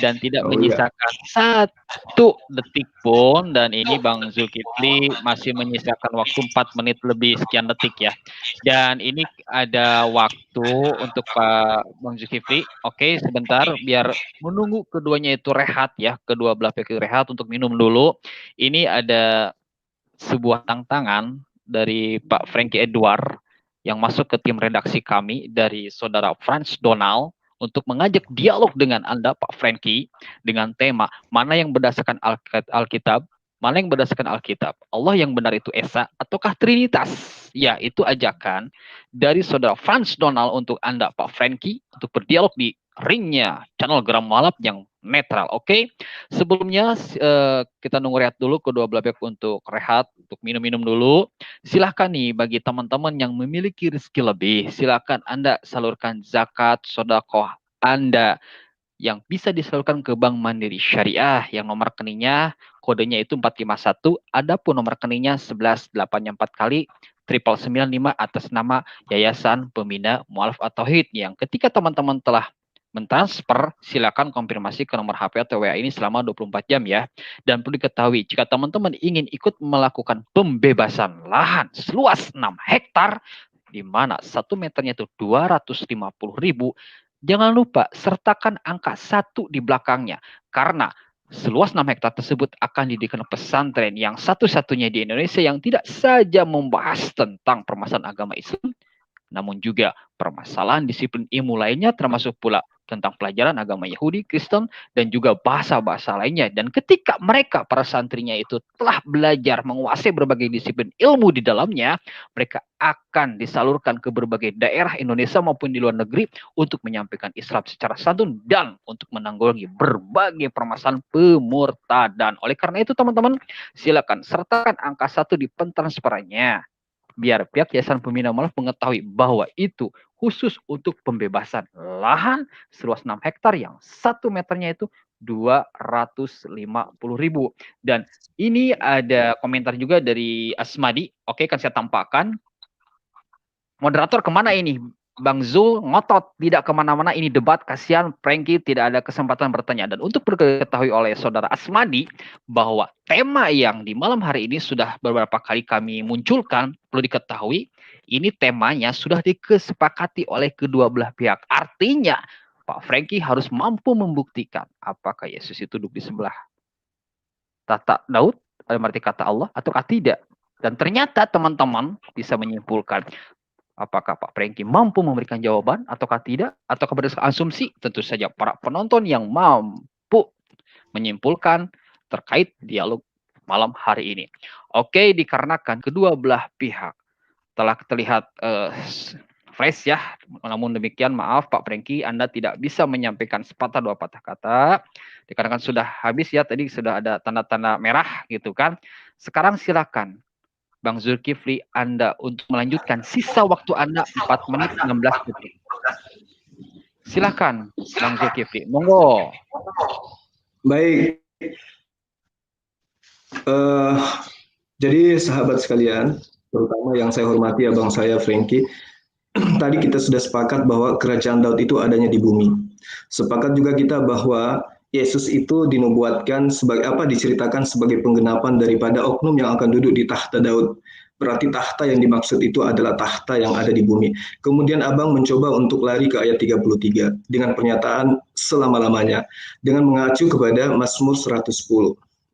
dan tidak menyisakan 1 detik pun. Dan ini Bang Zulkifli masih menyisakan waktu 4 menit lebih sekian detik ya. Dan ini ada waktu untuk Pak Bang Zulkifli. Oke, sebentar biar menunggu keduanya itu rehat ya. Kedua belah pihak rehat untuk minum dulu. Ini ada sebuah tantangan dari Pak Franky Edward yang masuk ke tim redaksi kami dari saudara Frans Donald untuk mengajak dialog dengan Anda Pak Franky dengan tema mana yang berdasarkan Alkitab, mana yang berdasarkan Alkitab, Allah yang benar itu Esa ataukah Trinitas. Ya, itu ajakan dari saudara Frans Donald untuk Anda Pak Franky untuk berdialog di ringnya channel Geram Malap yang netral. Oke. Sebelumnya kita nunggu rehat dulu kedua belah pihak untuk rehat, untuk minum-minum dulu. Silahkan nih bagi teman-teman yang memiliki rezeki lebih, silahkan Anda salurkan zakat sedekah Anda yang bisa disalurkan ke Bank Mandiri Syariah yang nomor rekeningnya kodenya itu 451, adapun nomor rekeningnya 11884 kali 9995 atas nama Yayasan Pembina Mu'alaf at-Tauhid yang ketika teman-teman telah mentransfer, silakan konfirmasi ke nomor HP atau WA ini selama 24 jam ya. Dan perlu diketahui, jika teman-teman ingin ikut melakukan pembebasan lahan seluas 6 hektar, di mana 1 meternya itu 250.000, jangan lupa sertakan angka 1 di belakangnya. Karena seluas 6 hektar tersebut akan didirikan pesantren yang satu-satunya di Indonesia yang tidak saja membahas tentang permasalahan agama Islam, namun juga permasalahan disiplin ilmu lainnya termasuk pula tentang pelajaran agama Yahudi, Kristen, dan juga bahasa-bahasa lainnya. Dan ketika mereka, para santrinya itu telah belajar menguasai berbagai disiplin ilmu di dalamnya, mereka akan disalurkan ke berbagai daerah Indonesia maupun di luar negeri untuk menyampaikan Islam secara santun dan untuk menanggulangi berbagai permasalahan pemurtadan. Oleh karena itu teman-teman, silakan sertakan angka 1 di pentransferannya, biar pihak Yayasan Pembina Mu'alaf mengetahui bahwa itu khusus untuk pembebasan lahan seluas 6 hektar yang 1 meternya itu 250.000. Dan ini ada komentar juga dari Asmadi. Oke, kan saya tampakkan. Moderator kemana ini? Bang Zul ngotot tidak kemana-mana, ini debat, kasihan Frankie tidak ada kesempatan bertanya. Dan untuk diketahui oleh saudara Asmadi bahwa tema yang di malam hari ini sudah beberapa kali kami munculkan, perlu diketahui ini temanya sudah disepakati oleh kedua belah pihak. Artinya Pak Frankie harus mampu membuktikan apakah Yesus itu duduk di sebelah tata Daud, dalam arti kata Allah, ataukah tidak. Dan ternyata teman-teman bisa menyimpulkan apakah Pak Frankie mampu memberikan jawaban ataukah tidak, ataukah berdasarkan asumsi. Tentu saja para penonton yang mampu menyimpulkan terkait dialog malam hari ini. Oke, dikarenakan kedua belah pihak telah terlihat fresh ya. Namun demikian, maaf Pak Frankie, Anda tidak bisa menyampaikan sepatah dua patah kata. Dikarenakan sudah habis ya, tadi sudah ada tanda-tanda merah gitu kan. Sekarang silakan Bang Zulkifli, Anda untuk melanjutkan sisa waktu Anda 4 menit 16 detik. Silakan Bang Zulkifli, monggo. Baik. Jadi sahabat sekalian, terutama yang saya hormati abang saya Frankie, tadi kita sudah sepakat bahwa kerajaan Daud itu adanya di bumi. Sepakat juga kita bahwa Yesus itu dinubuatkan sebagai diceritakan sebagai penggenapan daripada oknum yang akan duduk di tahta Daud. Berarti tahta yang dimaksud itu adalah tahta yang ada di bumi. Kemudian abang mencoba untuk lari ke ayat 33 dengan pernyataan selama-lamanya dengan mengacu kepada Mazmur 110.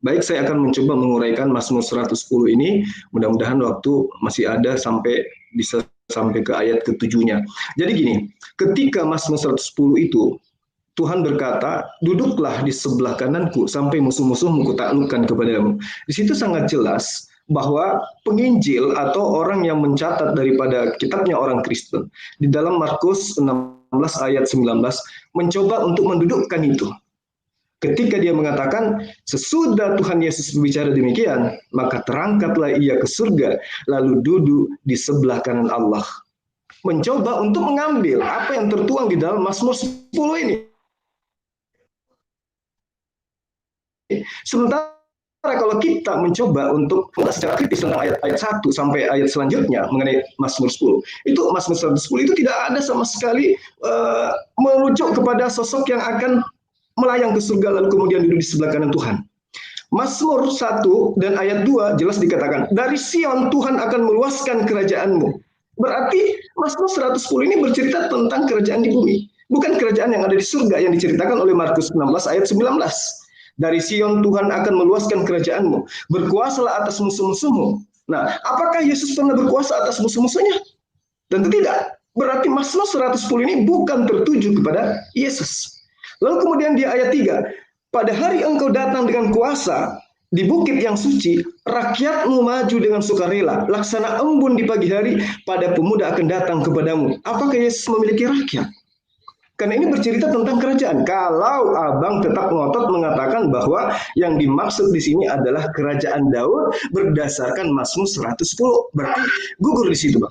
Baik, saya akan mencoba menguraikan Mazmur 110 ini. Mudah-mudahan waktu masih ada sampai bisa sampai ke ayat ke-7-nya. Jadi gini, ketika Mazmur 110 itu Tuhan berkata, duduklah di sebelah kananku sampai musuh-musuhmu kutaklukkan kepadamu. Di situ sangat jelas bahwa penginjil atau orang yang mencatat daripada kitabnya orang Kristen di dalam Markus 16 ayat 19 mencoba untuk mendudukkan itu. Ketika dia mengatakan, sesudah Tuhan Yesus berbicara demikian, maka terangkatlah ia ke surga, lalu duduk di sebelah kanan Allah. Mencoba untuk mengambil apa yang tertuang di dalam Mazmur 10 ini. Sementara kalau kita mencoba untuk secara kritis tentang ayat 1 sampai ayat selanjutnya mengenai Mazmur 10, itu Mazmur 110 itu tidak ada sama sekali merujuk kepada sosok yang akan melayang ke surga lalu kemudian duduk di sebelah kanan Tuhan. Mazmur 1 dan ayat 2 jelas dikatakan, dari Sion Tuhan akan meluaskan kerajaanmu. Berarti Mazmur 110 ini bercerita tentang kerajaan di bumi, bukan kerajaan yang ada di surga yang diceritakan oleh Markus 16 ayat 19. Dari Sion Tuhan akan meluaskan kerajaanmu, berkuasalah atas musuh-musuhmu. Nah, apakah Yesus pernah berkuasa atas musuh-musuhnya? Tentu tidak. Berarti Mazmur 110 ini bukan tertuju kepada Yesus. Lalu kemudian di ayat 3, pada hari engkau datang dengan kuasa, di bukit yang suci, rakyatmu maju dengan sukarela, laksana embun di pagi hari, pada pemuda akan datang kepadamu. Apakah Yesus memiliki rakyat? Karena ini bercerita tentang kerajaan. Kalau abang tetap ngotot mengatakan bahwa yang dimaksud di sini adalah kerajaan Daud berdasarkan Mazmur 110, berarti gugur di situ, bang.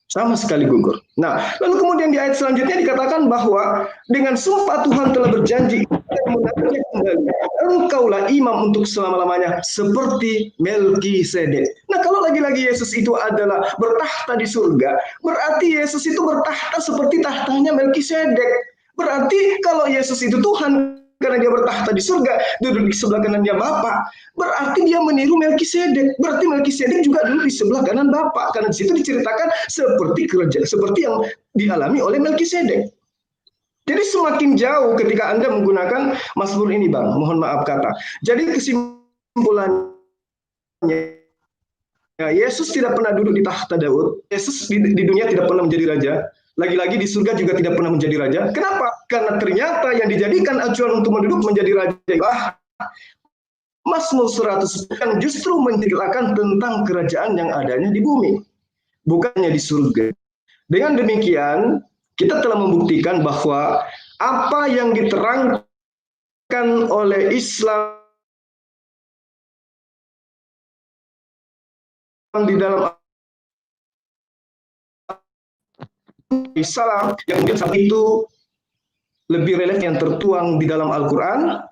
Sama sekali gugur. Nah, lalu kemudian di ayat selanjutnya dikatakan bahwa dengan sumpah Tuhan telah berjanji menangnya kembali. Engkaulah imam untuk selama-lamanya seperti Melkisedek. Nah, kalau lagi-lagi Yesus itu adalah bertahta di surga, berarti Yesus itu bertahta seperti tahtanya Melkisedek. Berarti kalau Yesus itu Tuhan karena dia bertahta di surga, duduk di sebelah kanannya Bapa, berarti dia meniru Melkisedek. Berarti Melkisedek juga duduk di sebelah kanan Bapa, karena di situ diceritakan seperti kerajaan, seperti yang dialami oleh Melkisedek. Jadi semakin jauh ketika Anda menggunakan Mazmur ini, bang. Mohon maaf kata. Jadi kesimpulannya, Yesus tidak pernah duduk di tahta Daud. Yesus di dunia tidak pernah menjadi raja. Lagi-lagi di surga juga tidak pernah menjadi raja. Kenapa? Karena ternyata yang dijadikan acuan untuk menduduk menjadi raja Mazmur 100 yang justru menceritakan tentang kerajaan yang adanya di bumi, bukannya di surga. Dengan demikian, kita telah membuktikan bahwa apa yang diterangkan oleh Islam di dalam Islam yang kemudian saat itu lebih relevan yang tertuang di dalam Al-Quran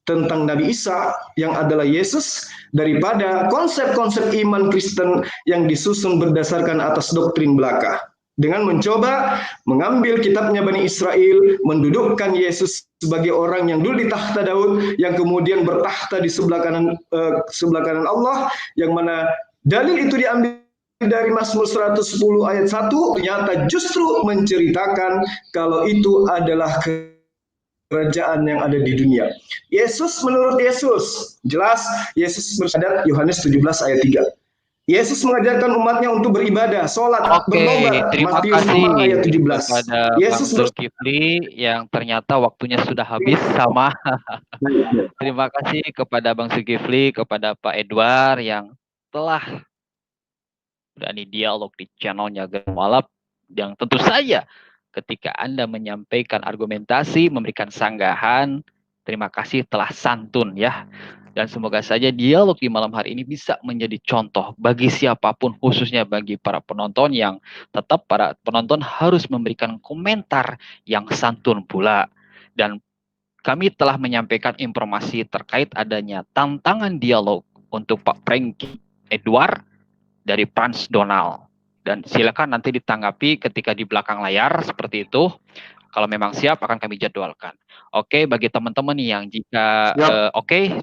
tentang Nabi Isa yang adalah Yesus daripada konsep-konsep iman Kristen yang disusun berdasarkan atas doktrin belaka. dengan mencoba mengambil kitabnya Bani Israel, mendudukkan Yesus sebagai orang yang dulu di tahta Daud, yang kemudian bertahta di sebelah kanan Allah, yang mana dalil itu diambil dari Mazmur 110 ayat 1, ternyata justru menceritakan kalau itu adalah kerajaan yang ada di dunia. Yesus, menurut Yesus, jelas Yesus bersyahadat Yohanes 17 ayat 3. Yesus mengajarkan umatnya untuk beribadah, sholat, Oke, bertobat. terima Matius 4 kasih ayat 17. kepada Bang Yesus Zulkifli yang ternyata waktunya sudah habis sama. Terima kasih kepada Bang Zulkifli, kepada Pak Edward yang telah berani dialog di channelnya Gemalap, yang tentu saja ketika Anda menyampaikan argumentasi, memberikan sanggahan, terima kasih telah santun ya. Dan semoga saja dialog di malam hari ini bisa menjadi contoh bagi siapapun, khususnya bagi para penonton, yang tetap para penonton harus memberikan komentar yang santun pula. Dan kami telah menyampaikan informasi terkait adanya tantangan dialog untuk Pak Franky Edward dari Frans Donald. Dan silakan nanti ditanggapi ketika di belakang layar seperti itu. Kalau memang siap akan kami jadwalkan. Oke, bagi teman-teman yang jika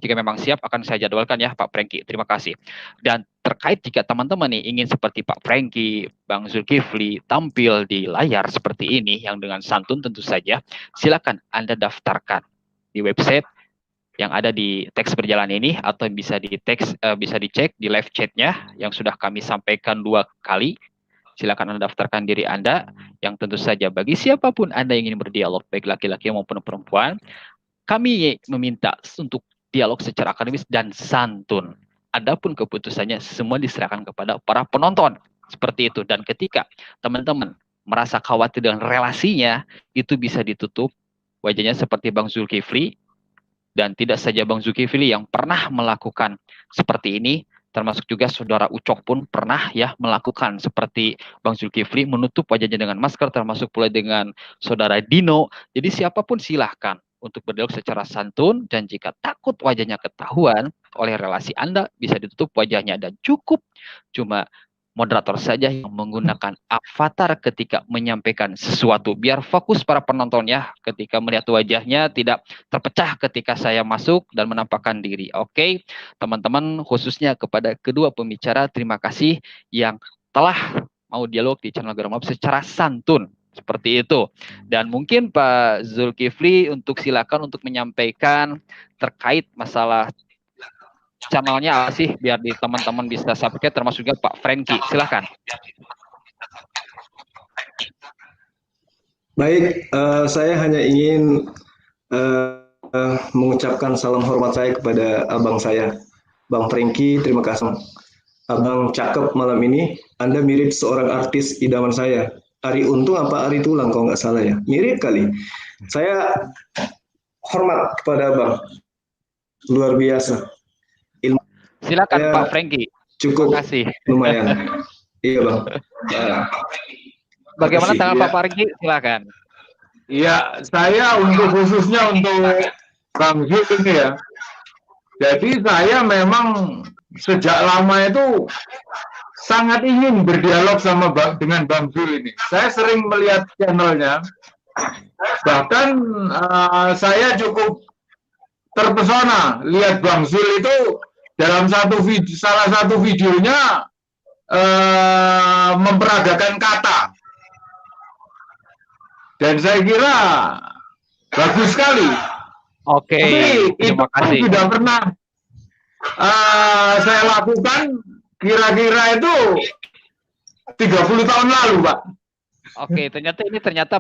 jika memang siap akan saya jadwalkan ya Pak Franky. Terima kasih. Dan terkait jika teman-teman nih ingin seperti Pak Franky, Bang Zulkifli tampil di layar seperti ini yang dengan santun tentu saja, silakan Anda daftarkan di website yang ada di teks berjalan ini, atau bisa di teks bisa dicek di live chatnya yang sudah kami sampaikan 2 kali. Silakan Anda daftarkan diri Anda, yang tentu saja bagi siapapun Anda yang ingin berdialog, baik laki-laki maupun perempuan, kami meminta untuk dialog secara akademis dan santun. Adapun keputusannya semua diserahkan kepada para penonton. Seperti itu. Dan ketika teman-teman merasa khawatir dengan relasinya, itu bisa ditutup wajahnya seperti Bang Zulkifli. Dan tidak saja Bang Zulkifli yang pernah melakukan seperti ini, termasuk juga saudara Ucok pun pernah ya melakukan seperti Bang Zulkifli, menutup wajahnya dengan masker, termasuk pula dengan saudara Dino. Jadi siapapun silahkan untuk berdialog secara santun, dan jika takut wajahnya ketahuan oleh relasi Anda, bisa ditutup wajahnya, dan cukup cuma moderator saja yang menggunakan avatar ketika menyampaikan sesuatu, biar fokus para penonton ya ketika melihat wajahnya, tidak terpecah ketika saya masuk dan menampakkan diri. Oke, teman-teman, khususnya kepada kedua pembicara, terima kasih yang telah mau dialog di channel Geramap secara santun seperti itu. Dan mungkin Pak Zulkifli untuk silakan untuk menyampaikan terkait masalah channelnya apa sih, biar di teman-teman bisa subscribe, termasuk juga Pak Franky. Silahkan. Baik, saya hanya ingin mengucapkan salam hormat saya kepada abang saya, Bang Franky. Terima kasih. Abang cakep malam ini. Anda mirip seorang artis idaman saya. Ari Untung apa Ari Tulang kalau nggak salah ya. Mirip kali. Saya hormat kepada abang. Luar biasa. Silakan Pak Franky. Cukup. Terima kasih. Lumayan. Iya Bang. Bagaimana tanggal Pak Franky? Silakan. Iya, saya khususnya untuk Bang Zul ini ya. Jadi saya memang sejak lama itu sangat ingin berdialog dengan Bang Zul ini. Saya sering melihat channelnya. Bahkan saya cukup terpesona lihat Bang Zul itu dalam salah satu videonya memperagakan kata, dan saya kira bagus sekali. Oke, terima kasih. Sudah pernah saya lakukan kira-kira itu 30 tahun lalu, Pak. Oke, ternyata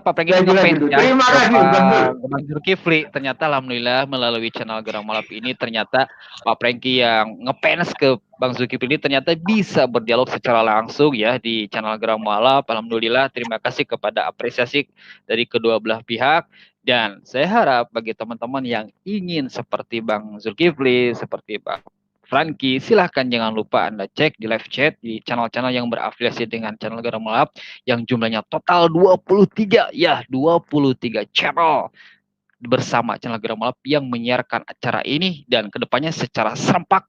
Pak Franky ngefans ya. Terima kasih, Bang Zulkifli. Ternyata alhamdulillah melalui channel Geramap ini, ternyata Pak Franky yang ngefans ke Bang Zulkifli ini ternyata bisa berdialog secara langsung ya di channel Geramap. Alhamdulillah, terima kasih kepada apresiasi dari kedua belah pihak. Dan saya harap bagi teman-teman yang ingin seperti Bang Zulkifli, seperti Bang Franky, silahkan jangan lupa Anda cek di live chat di channel-channel yang berafiliasi dengan channel Geramap yang jumlahnya total 23 ya, 23 channel bersama channel Geramap yang menyiarkan acara ini dan kedepannya secara serempak.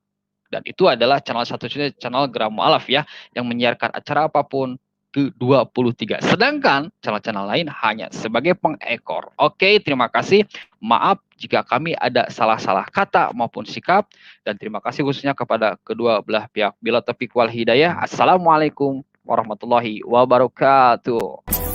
Dan itu adalah channel satu-satunya channel Geramap ya yang menyiarkan acara apapun ke-23. Sedangkan channel-channel lain hanya sebagai pengekor. Oke, terima kasih. Maaf jika kami ada salah-salah kata maupun sikap. Dan terima kasih khususnya kepada kedua belah pihak. Bila taufiq wal hidayah. Assalamualaikum warahmatullahi wabarakatuh.